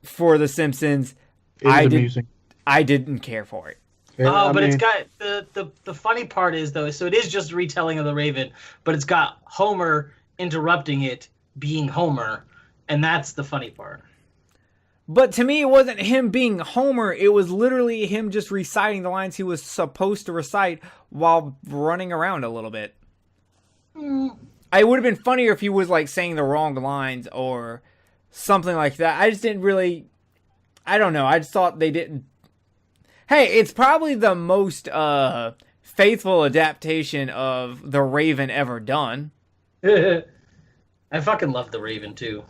for The Simpsons. Amusing. I didn't care for it. Oh, but it's got the funny part is though, so it is just a retelling of the Raven, but it's got Homer interrupting it being Homer, and that's the funny part. But to me, it wasn't him being Homer. It was literally him just reciting the lines he was supposed to recite while running around a little bit. It would have been funnier if he was like saying the wrong lines or something like that. I just didn't really. I don't know. I just thought they didn't. Hey, it's probably the most faithful adaptation of The Raven ever done. I fucking love the Raven too.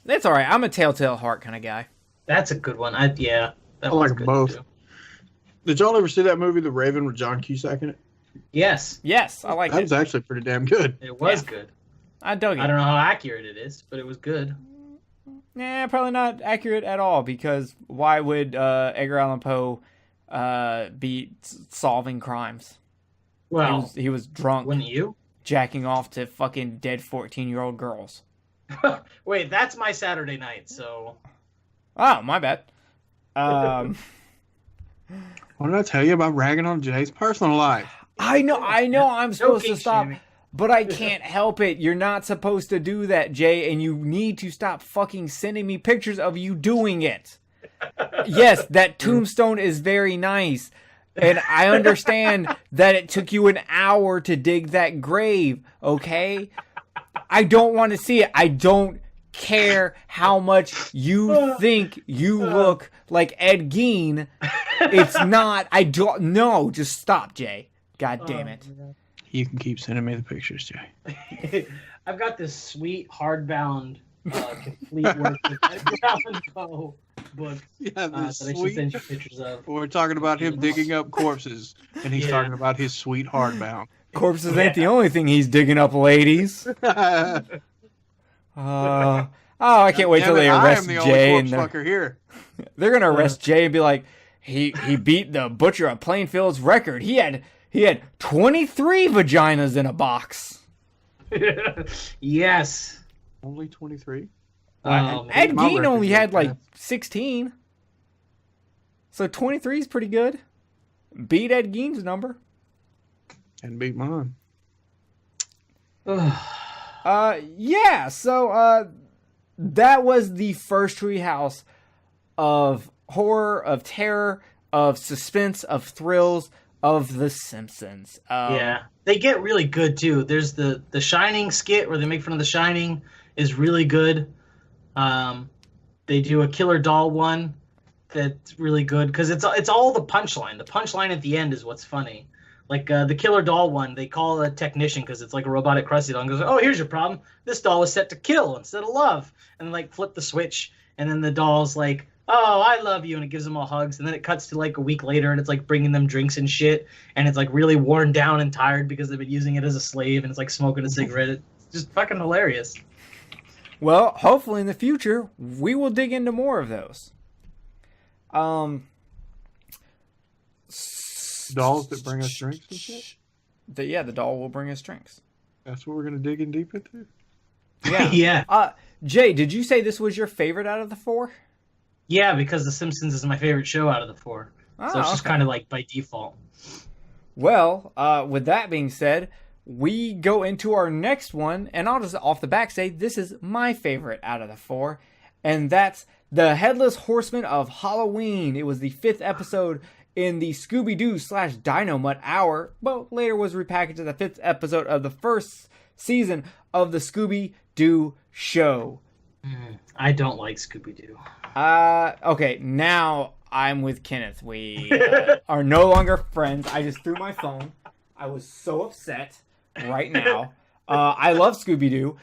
That's all right. I'm a Telltale Heart kind of guy. That's a good one. That I one's like good, both. too. Did y'all ever see that movie, The Raven, with John Cusack in it? Yes, Yes, I like That it. was actually pretty damn good. it was Yeah. good. I dug it. I don't know how accurate it is, but it was good. Nah, probably not accurate at all, because why would Edgar Allan Poe be solving crimes? Well, He was drunk, wouldn't you? jacking off to fucking dead 14-year-old girls. Wait, that's my Saturday night, so Oh, my bad. What did I tell you about ragging on Jay's personal life? I know I'm supposed to Joking, stop, Shammy. but I can't help it. You're not supposed to do that, Jay, and you need to stop fucking sending me pictures of you doing it. Yes, that tombstone is very nice, and I understand that it took you an hour to dig that grave, okay? I don't want to see it. I don't care how much you think you look like Ed Gein. It's not. I don't. No, just stop, Jay. God damn it. You can keep sending me the pictures, Jay. I've got this sweet hardbound complete work with Edgar Allan Poe book Yeah, that I should send you pictures of. We're talking about him digging up corpses, and he's Yeah. talking about his sweet hardbound. Corpses ain't the only thing he's digging up, ladies. I can't wait till they arrest I am the Jay, only and corpse fucker here. they're gonna arrest Jay and be like, he beat the Butcher of Plainfield's record. He had 23 vaginas in a box. Yes. Only 23? Ed my Gein record only is had like that. 16, so 23 is pretty good. Beat Ed Gein's number. And beat mine. Yeah, so that was the first Treehouse of horror, of terror, of suspense, of thrills, of The Simpsons. Yeah. They get really good too. There's the Shining skit where they make fun of The Shining is really good. They do a Killer Doll one that's really good because it's all the punchline. The punchline at the end is what's funny. Like the killer doll one, they call a technician because it's like a robotic Krusty doll and goes, "Oh, here's your problem. This doll was set to kill instead of love." And like flip the switch, and then the doll's like, "Oh, I love you," and it gives them all hugs. And then it cuts to like a week later, and it's like bringing them drinks and shit, and it's like really worn down and tired because they've been using it as a slave, and it's like smoking a cigarette. It's just fucking hilarious. Well, hopefully in the future we will dig into more of those. Dolls that bring us drinks and shit? The doll will bring us drinks. That's what we're going to dig in deep into? Yeah. Yeah. Jay, did you say this was your favorite out of the 4? Yeah, because The Simpsons is my favorite show out of the 4. So it's just okay. kind of like by default. Well, with that being said, we go into our next one, and I'll just off the back say this is my favorite out of the 4, and that's the Headless Horseman of Halloween. It was the 5th episode in the Scooby-Doo / Dynamite Hour, but later was repackaged as the 5th episode of the first season of the Scooby-Doo show. I don't like Scooby-Doo. Okay, now I'm with Kenneth. We are no longer friends. I just threw my phone. I was so upset right now. I love Scooby-Doo.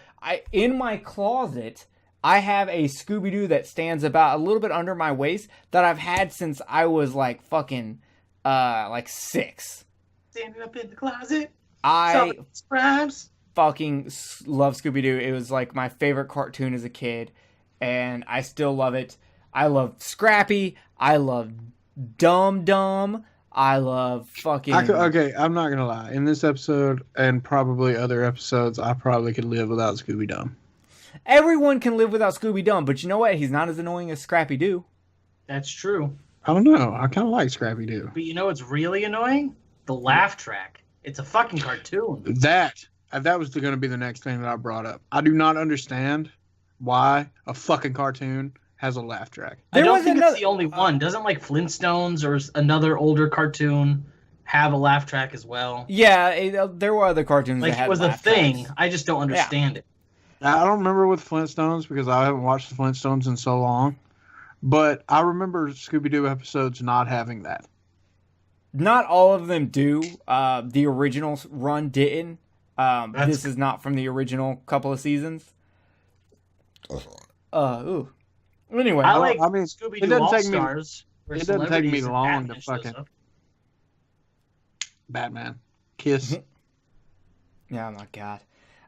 In my closet, I have a Scooby-Doo that stands about a little bit under my waist that I've had since I was like fucking like 6. Standing up in the closet. I Scribes. fucking love Scooby-Doo. It was like my favorite cartoon as a kid, and I still love it. I love Scrappy. I love Dum Dum. I love fucking... Okay, I'm not going to lie. In this episode, and probably other episodes, I probably could live without Scooby-Doo. Everyone can live without Scooby-Doo, but you know what? He's not as annoying as Scrappy-Doo. That's true. I don't know. I kind of like Scrappy-Doo. But you know what's really annoying? The laugh track. It's a fucking cartoon. That was going to be the next thing that I brought up. I do not understand why a fucking cartoon has a laugh track. I don't think it's the only one. Doesn't like Flintstones or another older cartoon have a laugh track as well? Yeah, there were other cartoons like that had it was a laugh thing. tracks. I just don't understand it. I don't remember with Flintstones because I haven't watched the Flintstones in so long. But I remember Scooby-Doo episodes not having that. Not all of them do. The original run didn't. This is not from the original couple of seasons. Ooh. Anyway, I like mean, Scooby-Doo All-Stars. It doesn't take me celebrities and long to Batman shows fucking up. Batman Kiss. yeah, oh my God.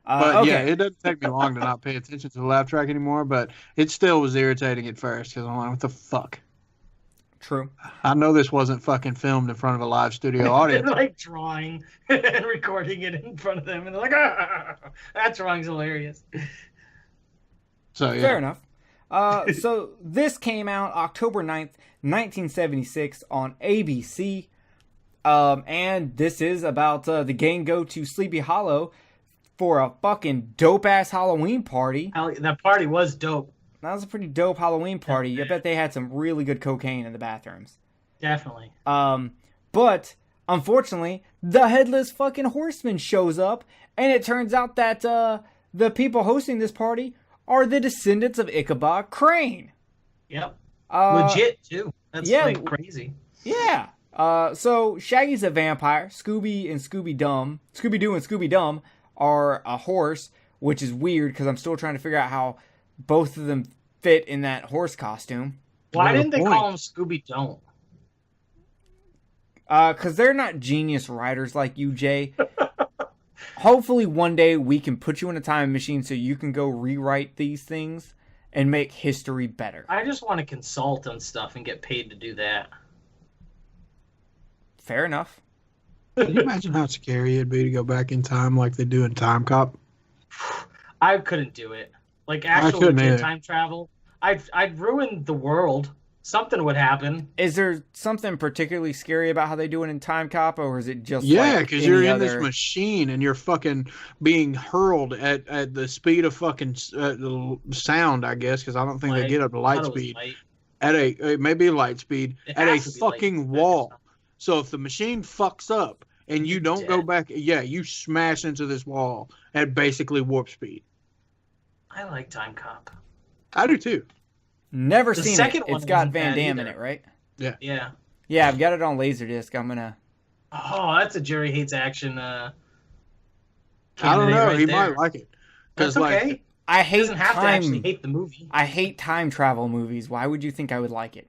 But okay. yeah, it doesn't take me long to not pay attention to the laugh track anymore. But it still was irritating at first because I'm like, what the fuck? True. I know this wasn't fucking filmed in front of a live studio audience. They're like drawing and recording it in front of them, and they're like, that drawing's hilarious. So yeah. Fair enough. So this came out October 9th, 1976 on ABC. And this is about the gang go to Sleepy Hollow for a fucking dope-ass Halloween party. That party was dope. That was a pretty dope Halloween party. I bet they had some really good cocaine in the bathrooms. Definitely. But unfortunately, the Headless fucking Horseman shows up, and it turns out that the people hosting this party are the descendants of Ichabod Crane. Yep. Legit too. That's like crazy. Yeah. So Shaggy's a vampire. Scooby-Doo and Scooby-Dum are a horse, which is weird because I'm still trying to figure out how both of them fit in that horse costume. Why didn't they call him Scooby-Doo? Because they're not genius writers like you, Jay. Hopefully one day we can put you in a time machine so you can go rewrite these things and make history better. I just want to consult on stuff and get paid to do that. Fair enough. Can you imagine how scary it'd be to go back in time like they do in Time Cop? I couldn't do it. Like actual legit time travel. I'd ruin the world. Something would happen. Is there something particularly scary about how they do it in Time Cop, or is it just because you're in this machine and you're fucking being hurled at the speed of fucking sound, I guess, because I don't think they get up to light speed. At a maybe light speed at a fucking wall. So if the machine fucks up and you don't go back, you smash into this wall at basically warp speed. I like Time Cop. I do too. Never seen it. It's got Van Damme in it, right? Yeah. Yeah. Yeah, I've got it on Laserdisc. I'm gonna Oh, that's a Jerry Hates Action. I don't know. Right he there. might like it. That's okay. Like, I He hate doesn't have to actually time. hate the movie. I hate time travel movies. Why would you think I would like it?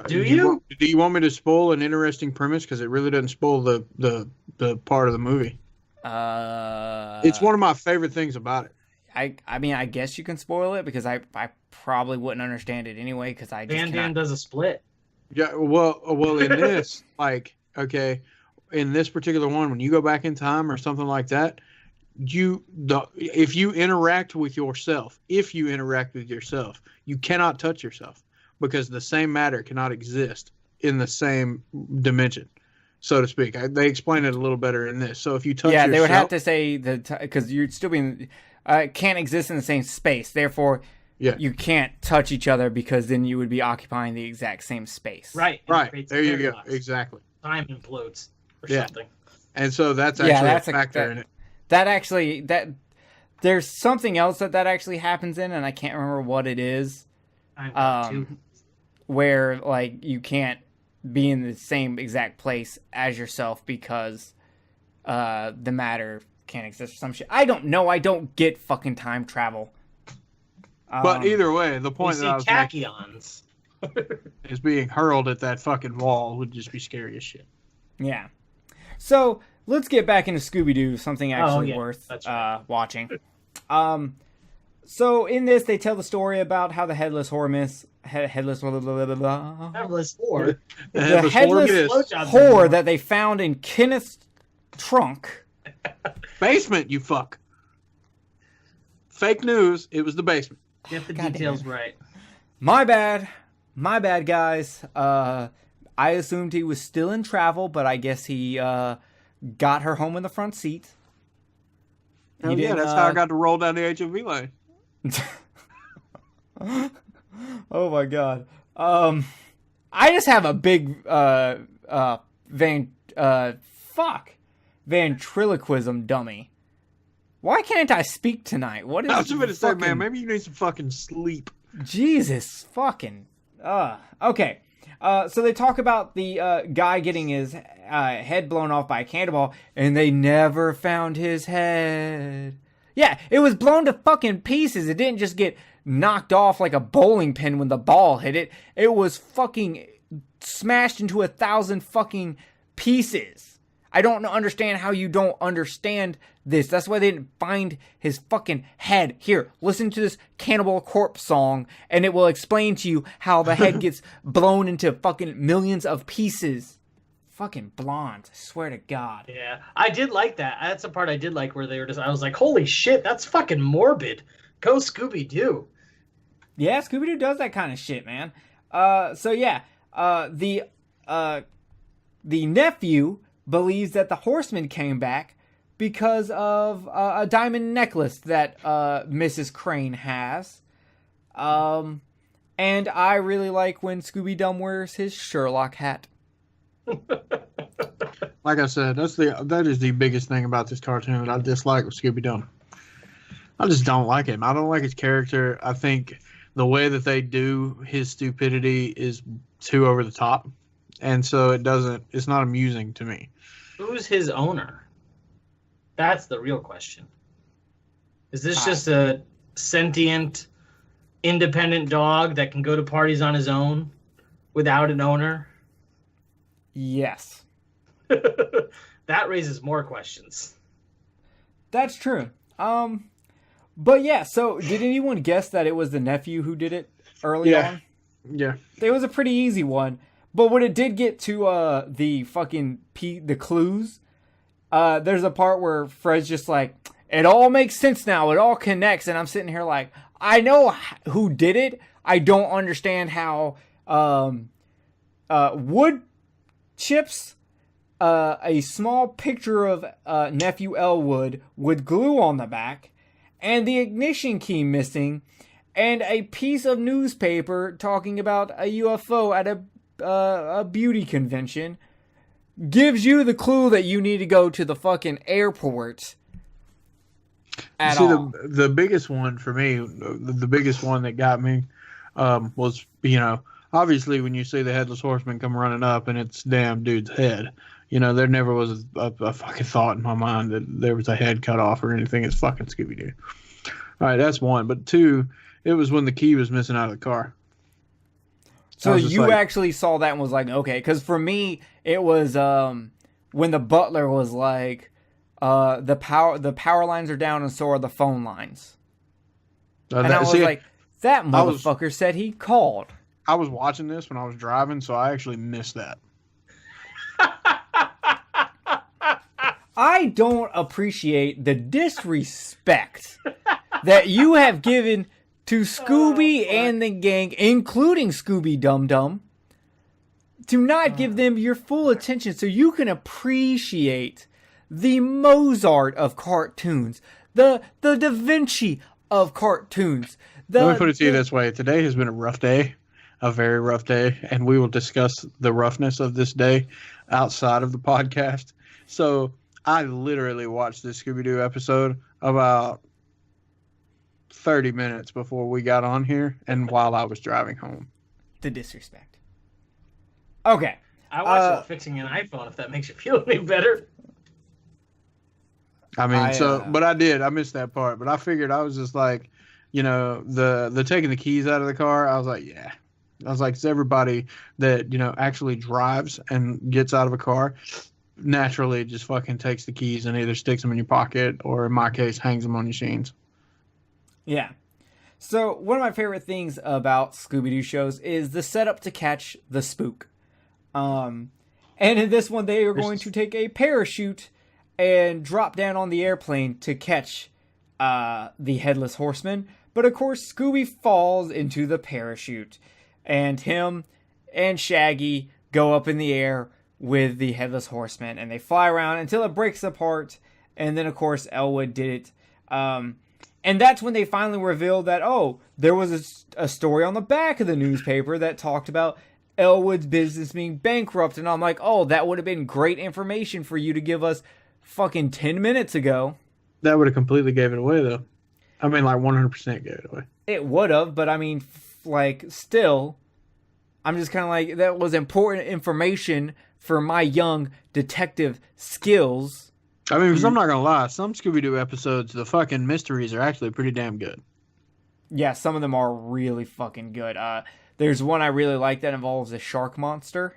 Do you? Do you want me to spoil an interesting premise? Because it really doesn't spoil the part of the movie. It's one of my favorite things about it. I mean, I guess you can spoil it because I probably wouldn't understand it anyway because I just Van Damme cannot. does a split. Yeah, well, in this, like, okay, in this particular one, when you go back in time or something like that, if you interact with yourself, you cannot touch yourself because the same matter cannot exist in the same dimension, so to speak. They explain it a little better in this. So if you touch yourself, they would have to say that because you'd still be can't exist in the same space. Therefore, you can't touch each other because then you would be occupying the exact same space. Right. Right. There you go. Exactly. Time implodes or something. And so that's actually a factor in it. That actually there's something else that actually happens in, and I can't remember what it is. Where like you can't be in the same exact place as yourself because the matter can't exist or some shit. I don't know. I don't get fucking time travel. But either way, the point that I was tachyons is being hurled at that fucking wall would just be scary as shit. Yeah. So let's get back into Scooby-Doo, something actually worth watching. So in this, they tell the story about how the headless horror that they found in Kenneth's trunk. Basement, you fuck. Fake news. It was the basement. Get the details right. My bad, guys. I assumed he was still in travel, but I guess he got her home in the front seat. Oh, yeah, that's how I got to roll down the HOV lane. Oh my god. I just have a big ventriloquism dummy. Why can't I speak tonight? What is I was going to say, man, maybe you need some fucking sleep. Jesus fucking. Okay. So they talk about the guy getting his head blown off by a cannonball, and they never found his head. Yeah, it was blown to fucking pieces. It didn't just get knocked off like a bowling pin when the ball hit it. It was fucking smashed into 1,000 fucking pieces. I don't understand how you don't understand this. That's why they didn't find his fucking head. Here, listen to this Cannibal Corpse song, and it will explain to you how the head gets blown into fucking millions of pieces. Fucking blonde, I swear to God. Yeah, I did like that. That's the part I did like where they were just, I was like, holy shit, that's fucking morbid. Go Scooby-Doo. Yeah, Scooby-Doo does that kind of shit, man. The nephew believes that the Horseman came back because of a diamond necklace that Mrs. Crane has. And I really like when Scooby-Dum wears his Sherlock hat. Like I said, that is the biggest thing about this cartoon that I dislike with Scooby-Doo. I just don't like him. I don't like his character. I think the way that they do his stupidity is too over the top. And so it's not amusing to me. Who's his owner? That's the real question. Is this just a sentient, independent dog that can go to parties on his own without an owner? Yes. That raises more questions. That's true. But yeah, so did anyone guess that it was the nephew who did it early on? Yeah. It was a pretty easy one. But when it did get to the clues, there's a part where Fred's just like, it all makes sense now. It all connects. And I'm sitting here like, I know who did it. I don't understand how wood chips, a small picture of Nephew Elwood with glue on the back, and the ignition key missing, and a piece of newspaper talking about a UFO at a beauty convention gives you the clue that you need to go to the fucking airport. The biggest one for me, the biggest one that got me was, obviously when you see the Headless Horseman come running up and it's damn dude's head, There never was a fucking thought in my mind that there was a head cut off or anything. It's fucking Scooby-Doo. All right, that's one. But two, it was when the key was missing out of the car. So you actually saw that and was like, okay. Because for me, it was when the butler was like, the power lines are down and so are the phone lines. And I was like, that motherfucker said he called. I was watching this when I was driving, so I actually missed that. I don't appreciate the disrespect that you have given to Scooby and the gang, including Scooby Dum Dum, to not give them your full attention so you can appreciate the Mozart of cartoons, the Da Vinci of cartoons. Let me put it to you this way. Today has been a rough day, a very rough day, and we will discuss the roughness of this day outside of the podcast. So I literally watched this Scooby-Doo episode about 30 minutes before we got on here and while I was driving home. The disrespect. Okay. I watched it while fixing an iPhone, if that makes you feel any better. I mean, but I did. I missed that part. But I figured I was just like, the taking the keys out of the car. I was like, yeah. I was like, it's everybody that, actually drives and gets out of a car naturally just fucking takes the keys and either sticks them in your pocket or, in my case, hangs them on your jeans. Yeah. So one of my favorite things about Scooby-Doo shows is the setup to catch the spook. And in this one, they are going to take a parachute and drop down on the airplane to catch the Headless Horseman. But of course, Scooby falls into the parachute. And him and Shaggy go up in the air with the Headless Horseman. And they fly around until it breaks apart. And then, of course, Elwood did it. And that's when they finally revealed that, there was a story on the back of the newspaper that talked about Elwood's business being bankrupt. And I'm like, that would have been great information for you to give us fucking 10 minutes ago. That would have completely gave it away, though. I mean, like 100% gave it away. It would have, but I mean, still, I'm just kind of like, that was important information for my young detective skills. I mean, because I'm not going to lie, some Scooby-Doo episodes, the fucking mysteries are actually pretty damn good. Yeah, some of them are really fucking good. There's one I really like that involves a shark monster.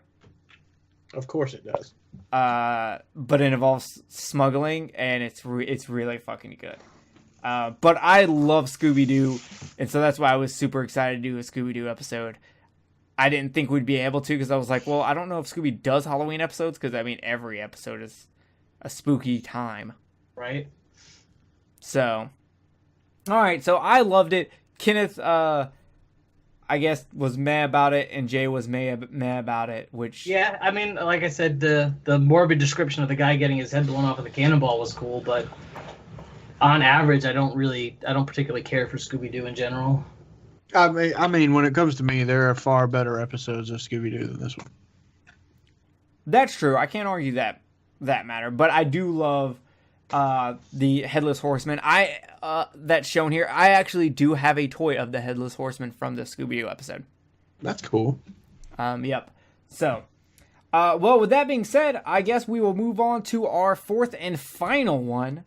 Of course it does. But it involves smuggling, and it's really fucking good. But I love Scooby-Doo, and so that's why I was super excited to do a Scooby-Doo episode. I didn't think we'd be able to, because I was like, well, I don't know if Scooby does Halloween episodes, because, I mean, every episode is a spooky time. Right. So, alright, so I loved it. Kenneth, I guess, was mad about it, and Jay was mad about it, which... Yeah, I mean, like I said, the morbid description of the guy getting his head blown off with a cannonball was cool, but on average, I don't particularly care for Scooby-Doo in general. I mean, when it comes to me, there are far better episodes of Scooby-Doo than this one. That's true. I can't argue that matter, but I do love the Headless Horseman. That's shown here. I actually do have a toy of the Headless Horseman from the Scooby-Doo episode. That's cool. Yep. So, well, with that being said, I guess we will move on to our fourth and final one,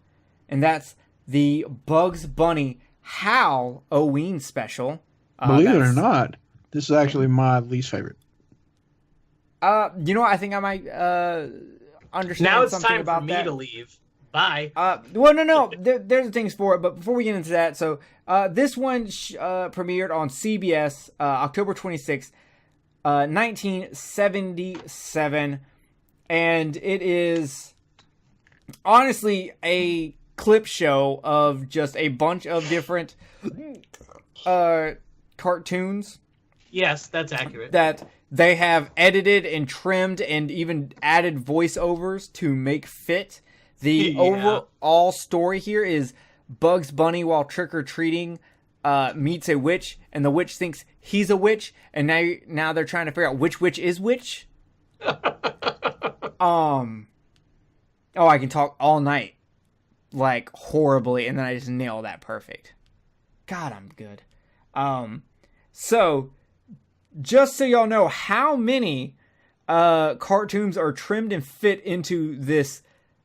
and that's the Bugs Bunny Howl-oween Special. Believe it or not, this is actually my least favorite. You know what? I think I might understand now it's something time about for me that. to leave. Bye. Well, no. There's things for it, but before we get into that, so this one premiered on CBS October 26th, 1977, and it is honestly a clip show of just a bunch of different cartoons. Yes, that's accurate. That they have edited and trimmed and even added voiceovers to make fit. The overall story here is Bugs Bunny, while trick-or-treating, meets a witch, and the witch thinks he's a witch, and now they're trying to figure out which witch is which. I can talk all night, like, horribly, and then I just nail that perfect. God, I'm good. So, just so y'all know how many cartoons are trimmed and fit into this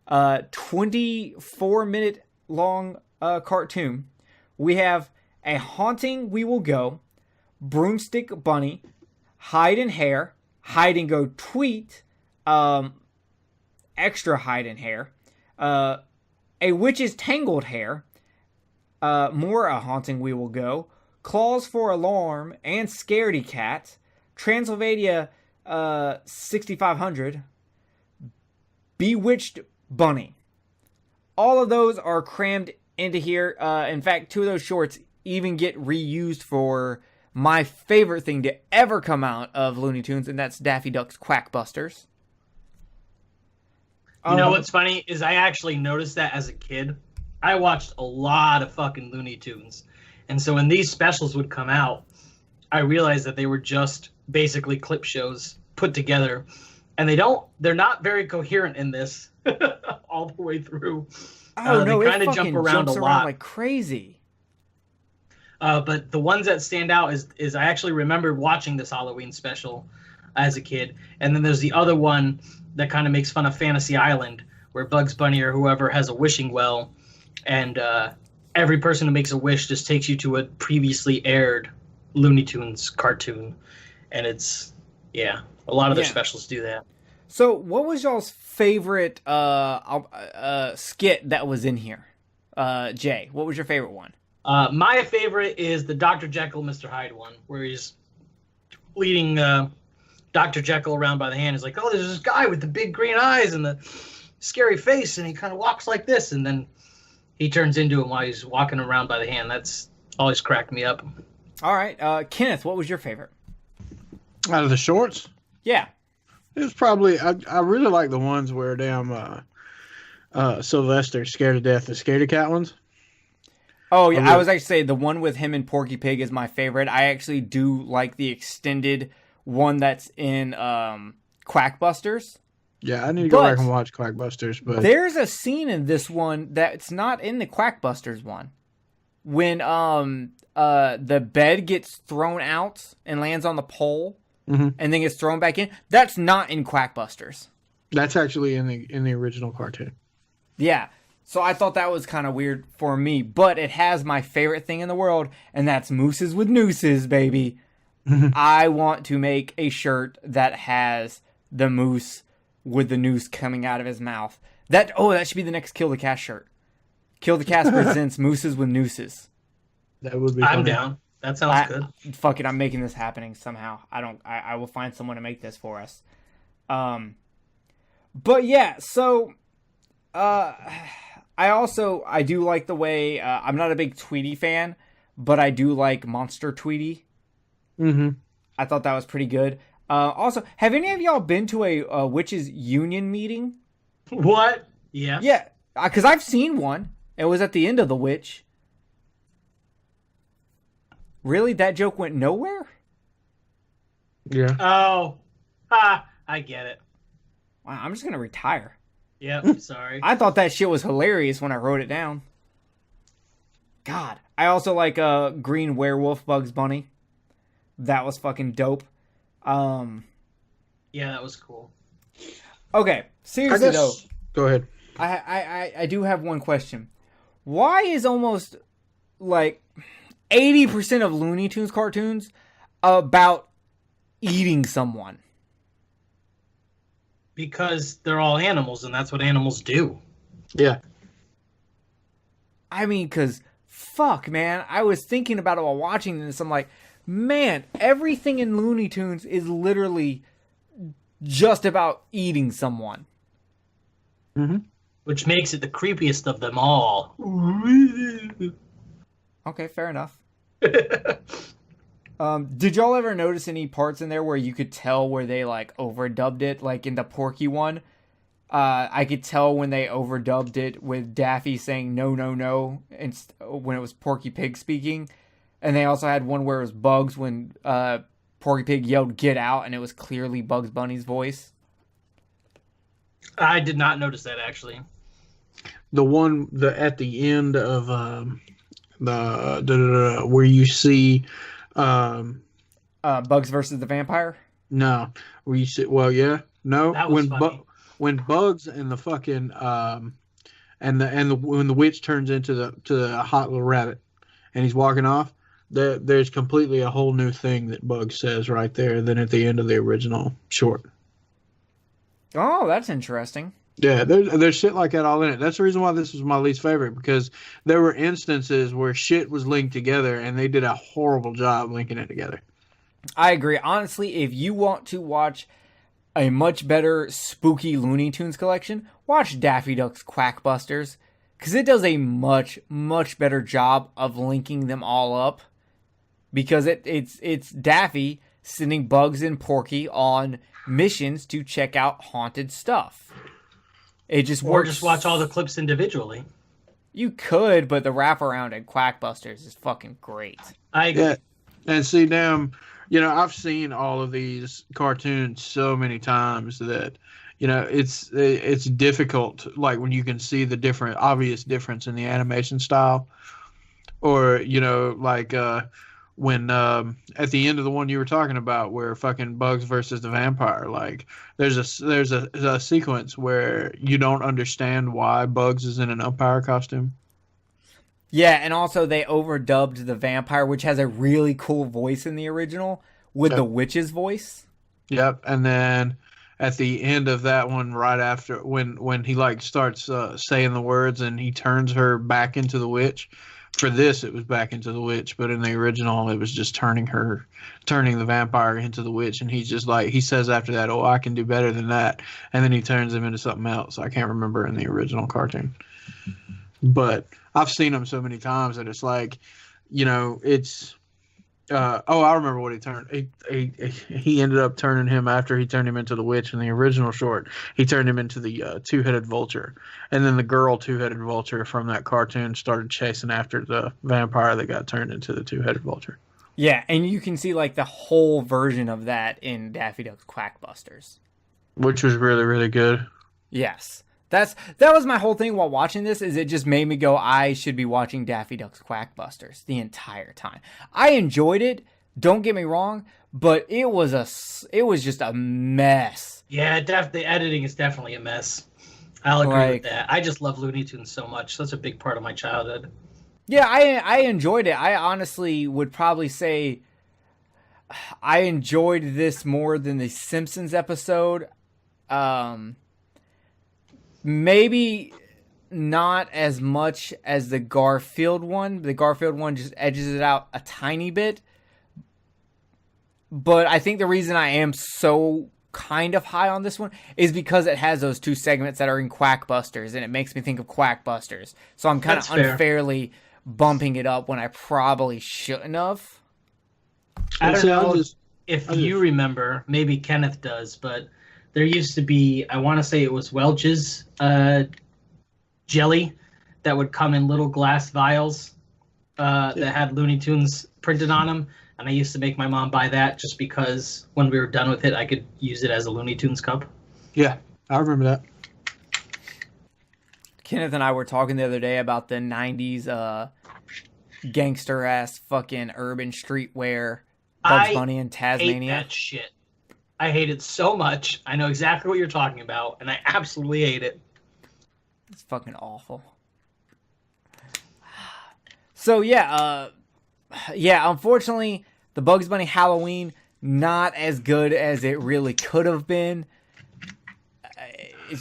24-minute long cartoon. We have A Haunting We Will Go, Broomstick Bunny, Hide and Hair, Hide and Go Tweet, Extra Hide and Hair, A Witch's Tangled Hair, more A Haunting We Will Go, Claws for Alarm, and Scaredy Cat, Transylvania 6500, Bewitched Bunny. All of those are crammed into here. In fact, 2 of those shorts even get reused for my favorite thing to ever come out of Looney Tunes, and that's Daffy Duck's Quackbusters. You know what's funny is I actually noticed that as a kid. I watched a lot of fucking Looney Tunes. And so when these specials would come out, I realized that they were just basically clip shows put together. And they're not very coherent in this all the way through. Oh, no, they kind it of fucking jump around jumps a around lot. like crazy. But the ones that stand out is I actually remember watching this Halloween special as a kid. And then there's the other one that kind of makes fun of Fantasy Island, where Bugs Bunny or whoever has a wishing well, and every person who makes a wish just takes you to a previously aired Looney Tunes cartoon. And it's, a lot of their specials do that. So what was y'all's favorite skit that was in here? Jay, what was your favorite one? My favorite is the Dr. Jekyll, Mr. Hyde one, where he's leading Dr. Jekyll around by the hand. He's like, oh, there's this guy with the big green eyes and the scary face, and he kind of walks like this, and then he turns into him while he's walking around by the hand. That's always cracked me up. All right. Kenneth, what was your favorite? Out of the shorts? Yeah. It was probably, I really like the ones where damn Sylvester scared to death, the scaredy cat ones. Oh, yeah, I was actually saying the one with him and Porky Pig is my favorite. I actually do like the extended one that's in Quackbusters. Yeah, I need to go back and watch Quackbusters. But there's a scene in this one that's not in the Quackbusters one. When the bed gets thrown out and lands on the pole and then gets thrown back in. That's not in Quackbusters. That's actually in the original cartoon. Yeah. So I thought that was kind of weird for me, but it has my favorite thing in the world, and that's mooses with nooses, baby. I want to make a shirt that has the moose with the noose coming out of his mouth. That should be the next Kill the Cast shirt. Kill the Cast presents mooses with nooses. That would be. I'm down. That sounds good. Fuck it, I'm making this happening somehow. I will find someone to make this for us. But yeah, so I do like the way I'm not a big Tweety fan, but I do like Monster Tweety. I thought that was pretty good. Also, have any of y'all been to a witches union meeting? What? Yeah. Yeah, because I've seen one. It was at the end of The Witch. Really? That joke went nowhere? Yeah. Oh. I get it. Wow, I'm just going to retire. Yep, sorry. I thought that shit was hilarious when I wrote it down. God. I also like Green Werewolf Bugs Bunny. That was fucking dope. Yeah, that was cool. Okay, seriously though. Go ahead. I do have one question. Why is almost like 80% of Looney Tunes cartoons about eating someone? Because they're all animals, and that's what animals do. Yeah. I mean, because, fuck, man. I was thinking about it while watching this. I'm like, man, everything in Looney Tunes is literally just about eating someone. Which makes it the creepiest of them all. Okay, fair enough. Did y'all ever notice any parts in there where you could tell where they like overdubbed it? Like in the Porky one, I could tell when they overdubbed it with Daffy saying no, no, no, and when it was Porky Pig speaking. And they also had one where it was Bugs when Porky Pig yelled "Get out," and it was clearly Bugs Bunny's voice. I did not notice that, actually. The one at the end of the where you see Bugs versus the Vampire? No, we said, well, yeah, no. That was funny. When Bugs and the fucking when the witch turns into the hot little rabbit, and he's walking off, there's completely a whole new thing that Bugs says right there than at the end of the original short. Oh, that's interesting. Yeah, there's shit like that all in it. That's the reason why this was my least favorite, because there were instances where shit was linked together, and they did a horrible job linking it together. I agree. Honestly, if you want to watch a much better spooky Looney Tunes collection, watch Daffy Duck's Quackbusters, because it does a much, much better job of linking them all up. Because it's Daffy sending Bugs and Porky on missions to check out haunted stuff. It just works. Or just watch all the clips individually. You could, but the wraparound at Quackbusters is fucking great. I agree. Yeah, and see, damn, I've seen all of these cartoons so many times that, it's difficult, like when you can see the obvious difference in the animation style, or like when at the end of the one you were talking about, where fucking Bugs versus the vampire, like there's a sequence where you don't understand why Bugs is in an umpire costume. Yeah, and also they overdubbed the vampire, which has a really cool voice in the original, with the witch's voice. Yep, and then at the end of that one, right after when he like starts saying the words and he turns her back into the witch. For this, it was back into the witch, but in the original, it was just turning the vampire into the witch, and he's just like, he says after that, "Oh, I can do better than that," and then he turns him into something else. I can't remember in the original cartoon, but I've seen him so many times that it's like, it's. I remember what he turned. He ended up turning him after he turned him into the witch in the original short. He turned him into the two-headed vulture, and then the girl two-headed vulture from that cartoon started chasing after the vampire that got turned into the two-headed vulture. Yeah, and you can see like the whole version of that in Daffy Duck's Quackbusters, which was really, really good. Yes. That was my whole thing while watching this, is it just made me go, I should be watching Daffy Duck's Quackbusters the entire time. I enjoyed it, don't get me wrong, but it was just a mess. Yeah, the editing is definitely a mess. I'll agree with that. I just love Looney Tunes so much. Such a big part of my childhood. Yeah, I enjoyed it. I honestly would probably say I enjoyed this more than the Simpsons episode. Maybe not as much as the Garfield one. The Garfield one just edges it out a tiny bit. But I think the reason I am so kind of high on this one is because it has those two segments that are in Quackbusters, and it makes me think of Quackbusters. So I'm kind of unfairly bumping it up when I probably shouldn't have. I don't know if you remember, maybe Kenneth does, but there used to be, I want to say it was Welch's jelly that would come in little glass vials that had Looney Tunes printed on them. And I used to make my mom buy that just because when we were done with it, I could use it as a Looney Tunes cup. Yeah, I remember that. Kenneth and I were talking the other day about the 90s gangster-ass fucking urban streetwear Bugs Bunny and Tasmania. I hate that shit. I hate it so much. I know exactly what you're talking about, and I absolutely hate it. It's fucking awful. So unfortunately, the Bugs Bunny Halloween, not as good as it really could have been.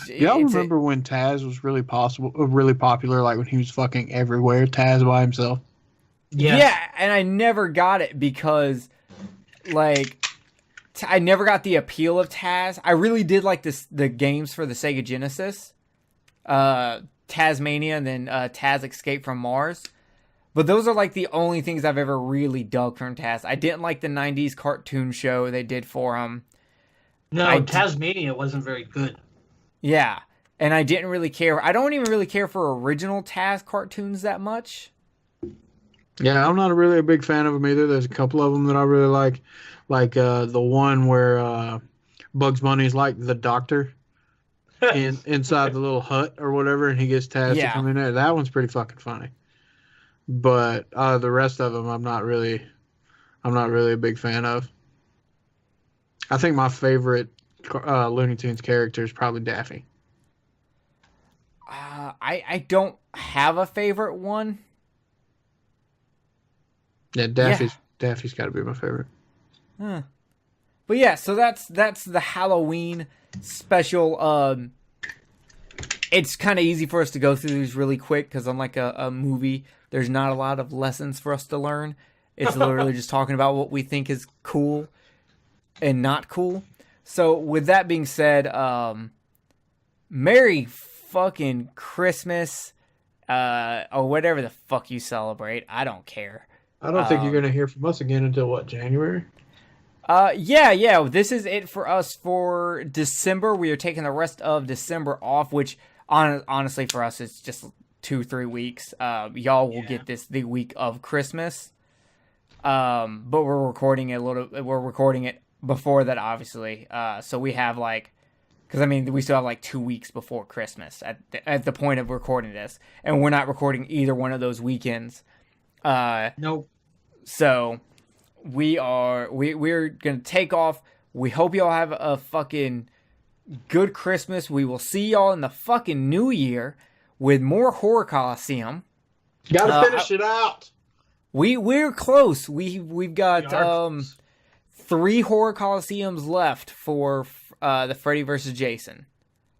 Y'all remember when Taz was really popular, like when he was fucking everywhere, Taz by himself? Yeah, and I never got it because, like, I never got the appeal of Taz. I really did like the games for the Sega Genesis, Tasmania, and then Taz Escape from Mars. But those are like the only things I've ever really dug from Taz. I didn't like the 90s cartoon show they did for him. No, Tasmania wasn't very good. Yeah, and I didn't really care. I don't even really care for original Taz cartoons that much. Yeah, I'm not really a big fan of them either. There's a couple of them that I really like the one where Bugs Bunny's like the doctor inside the little hut or whatever, and he gets Taz to come in there. That one's pretty fucking funny. But the rest of them, I'm not really a big fan of. I think my favorite Looney Tunes character is probably Daffy. I don't have a favorite one. Yeah, Daffy's got to be my favorite. Huh. But yeah, so that's the Halloween special. It's kind of easy for us to go through these really quick because unlike a movie, there's not a lot of lessons for us to learn. It's literally just talking about what we think is cool and not cool. So with that being said, Merry fucking Christmas, or whatever the fuck you celebrate. I don't care. I don't think you're going to hear from us again until, what, January? Yeah. This is it for us for December. We are taking the rest of December off, which honestly for us it's just 2-3 weeks. Y'all will get this the week of Christmas. But we're recording it before that, obviously. So we have because we still have 2 weeks before Christmas at the point of recording this, and we're not recording either one of those weekends. Nope. So we're gonna take off. We hope y'all have a fucking good Christmas. We will see y'all in the fucking new year with more Horror Coliseum. Gotta finish it out. We're close. We've got 3 Horror Coliseums left for the Freddy vs. Jason,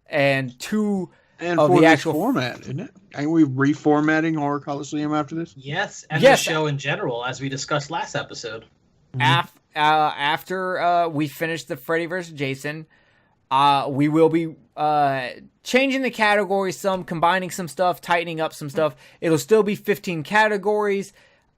and 2 and of for the this actual format, isn't it? Ain't we reformatting Horror Coliseum after this? Yes, and Yes. the show in general, as we discussed last episode. After we finish the Freddy vs. Jason, we will be changing the categories some, combining some stuff, tightening up some stuff. It'll still be 15 categories.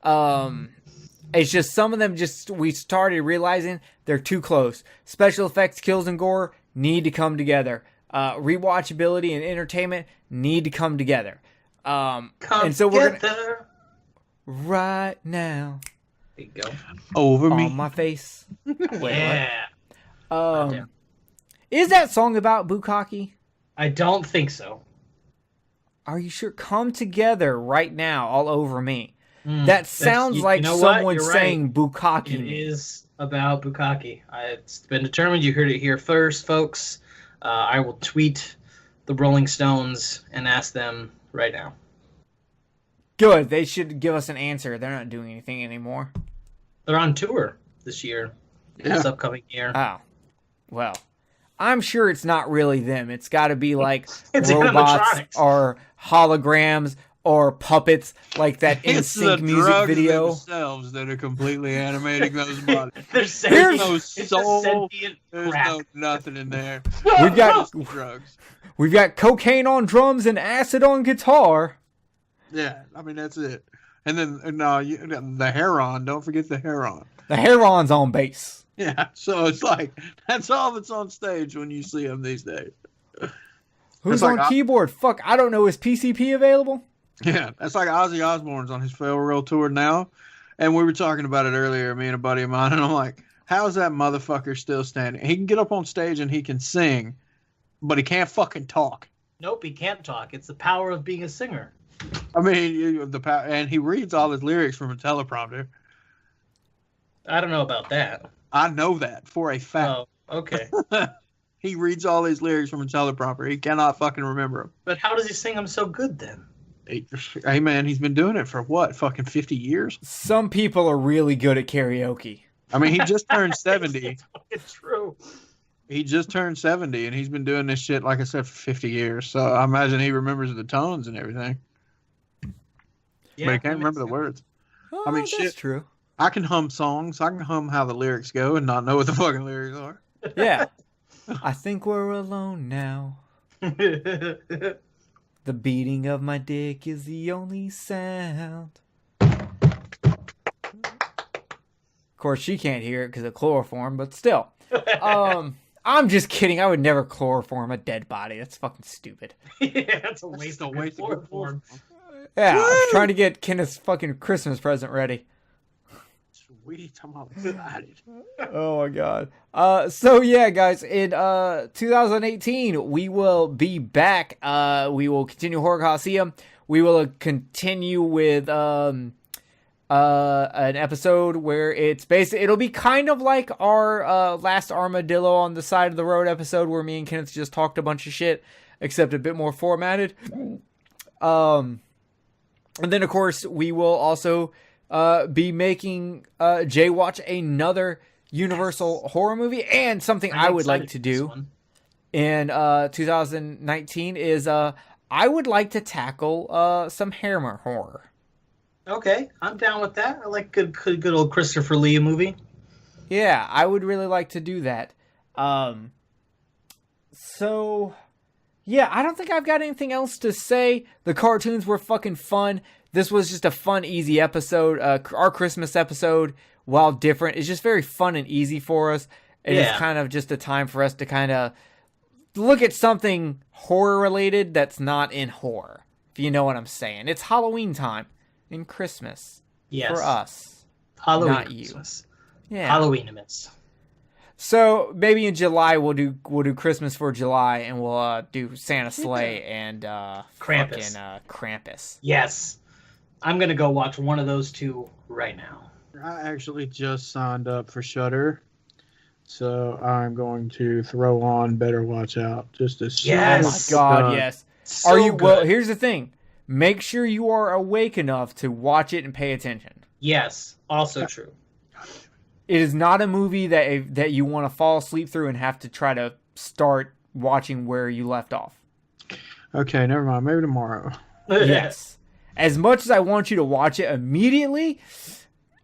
It's just some of them we started realizing they're too close. Special effects, kills, and gore need to come together. Rewatchability and entertainment need to come together. And so we're gonna, right now. There you go. Over me. On my face. Wait, Yeah. what? Is that song about bukkake? I don't think so. Are you sure? Come together right now, all over me. That sounds you like know what? someone You're right. saying bukkake. It is about bukkake. It's been determined. You heard it here first, folks. I will tweet the Rolling Stones and ask them right now. Good. They should give us an answer. They're not doing anything anymore. They're on tour this year. This upcoming year. Oh. Well, I'm sure it's not really them. It's got to be It's robots animatronics. or holograms or puppets like that It's the NSYNC music drugs video. themselves that are completely animating those bodies. There's There's no it's a soul. sentient There's crap. no nothing in there. We've got Drugs. we've got cocaine on drums and acid on guitar. Yeah, that's it. And then the heron. Don't forget the heron. The heron's on bass. Yeah, so it's that's all that's on stage when you see them these days. Who's It's like on keyboard? Fuck, I don't know. Is PCP available? Yeah, that's like Ozzy Osbourne's on his farewell tour now, and we were talking about it earlier, me and a buddy of mine, and I'm like, how is that motherfucker still standing? He can get up on stage and he can sing, but he can't fucking talk. Nope, he can't talk. It's the power of being a singer. And he reads all his lyrics from a teleprompter. I don't know about that. I know that for a fact. Oh, okay. He reads all his lyrics from a teleprompter. He cannot fucking remember them. But how does he sing them so good then? Hey man, he's been doing it for what, fucking 50 years? Some people are really good at karaoke. He just turned 70. It's true. He just turned 70, and he's been doing this shit, like I said, for 50 years. So I imagine he remembers the tones and everything. Yeah, But he can't remember the words. Oh, that's shit. True. I can hum songs. I can hum how the lyrics go and not know what the fucking lyrics are. Yeah. I think we're alone now. The beating of my dick is the only sound. Of course, she can't hear it because of chloroform, but still. I'm just kidding. I would never chloroform a dead body. That's fucking stupid. Yeah, that's a waste of Waste of good chloroform. Yeah, I was trying to get Kenneth's fucking Christmas present ready. Sweet, I'm all excited. Oh my god. So yeah, guys, in 2018 we will be back. We will continue Horror Coliseum. We will continue with an episode where it'll be kind of like our last Armadillo on the side of the road episode where me and Kenneth just talked a bunch of shit, except a bit more formatted. And then of course we will also be making Jay watch another Universal horror movie, and something I would like to do in 2019 is I would like to tackle some Hammer horror. Okay, I'm down with that. I like good old Christopher Lee movie. Yeah, I would really like to do that. So, yeah, I don't think I've got anything else to say. The cartoons were fucking fun. This was just a fun, easy episode. Our Christmas episode, while different, is just very fun and easy for us. And it's kind of just a time for us to kind of look at something horror-related that's not in horror, if you know what I'm saying. It's Halloween time. In Christmas, for us, Halloween, not you. Christmas. Yeah, Halloween-imus. So maybe in July we'll do Christmas for July, and we'll do Santa Sleigh and Krampus. Krampus. Yes, I'm gonna go watch one of those two right now. I actually just signed up for Shudder, so I'm going to throw on Better Watch Out just as soon Yes. as Oh my God, it's yes. So Are you? good. Well, here's the thing. Make sure you are awake enough to watch it and pay attention. Yes, also true. It is not a movie that you want to fall asleep through and have to try to start watching where you left off. Okay, never mind. Maybe tomorrow. Yes. As much as I want you to watch it immediately,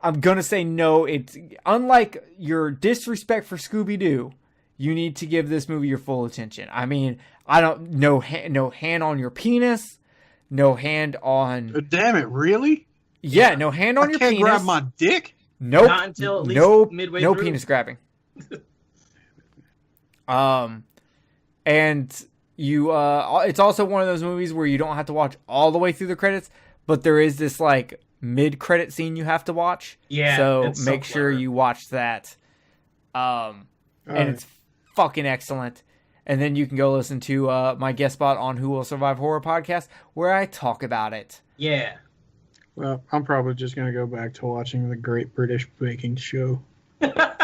I'm going to say no. It's unlike your disrespect for Scooby-Doo. You need to give this movie your full attention. I mean, no hand on your penis. No hand on... Damn it, really? Yeah, no hand on your penis. I can't grab my dick? Nope. Not until at least midway no through. penis grabbing. And you it's also one of those movies where you don't have to watch all the way through the credits, but there is this like mid-credit scene you have to watch. Yeah. So it's so make sure clever. you watch that. And it's fucking excellent. And then you can go listen to my guest spot on Who Will Survive Horror podcast, where I talk about it. Yeah. Well, I'm probably just going to go back to watching the Great British Baking Show. Uh,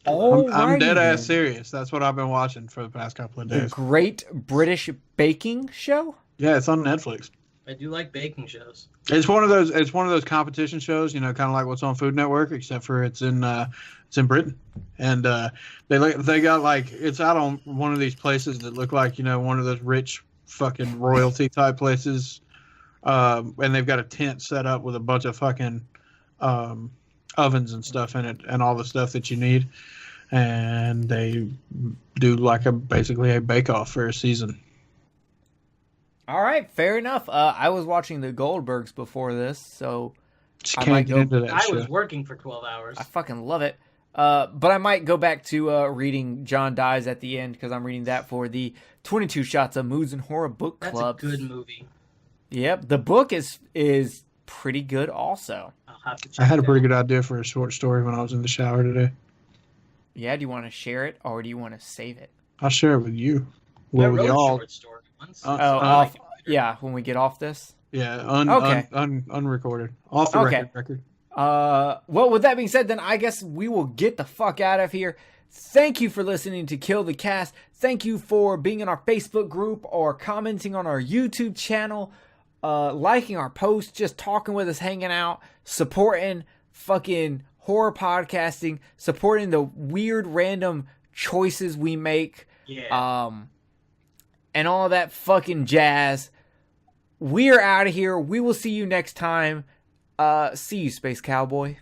I'm dead then. ass serious. That's what I've been watching for the past couple of The days. Great British Baking Show? Yeah, it's on Netflix. I do like baking shows. It's one of those competition shows, kind of like what's on Food Network, except for it's in Britain, and they got like it's out on one of these places that look like one of those rich fucking royalty type places, and they've got a tent set up with a bunch of fucking ovens and stuff in it, and all the stuff that you need, and they do like basically a bake off for a season. All right, fair enough. I was watching the Goldbergs before this, so Just I can't might get go- into that I shit. was working for 12 hours. I fucking love it. But I might go back to reading John Dies at the End, because I'm reading that for the 22 Shots of Moods and Horror Book That's Club. a good movie. Yep, the book is pretty good also. I'll have to check I had a it pretty out. good idea for a short story when I was in the shower today. Yeah, do you want to share it, or do you want to save it? I'll share it with you. I Well, with wrote y'all. short story once. Yeah, when we get off this? Yeah, Okay. unrecorded. Off the Okay. record. Well, with that being said, then I guess we will get the fuck out of here. Thank you for listening to Kill the Cast. Thank you for being in our Facebook group or commenting on our YouTube channel, liking our posts, just talking with us, hanging out, supporting fucking horror podcasting, supporting the weird random choices we make, Yeah. and all that fucking jazz. We are out of here. We will see you next time. See you, Space Cowboy.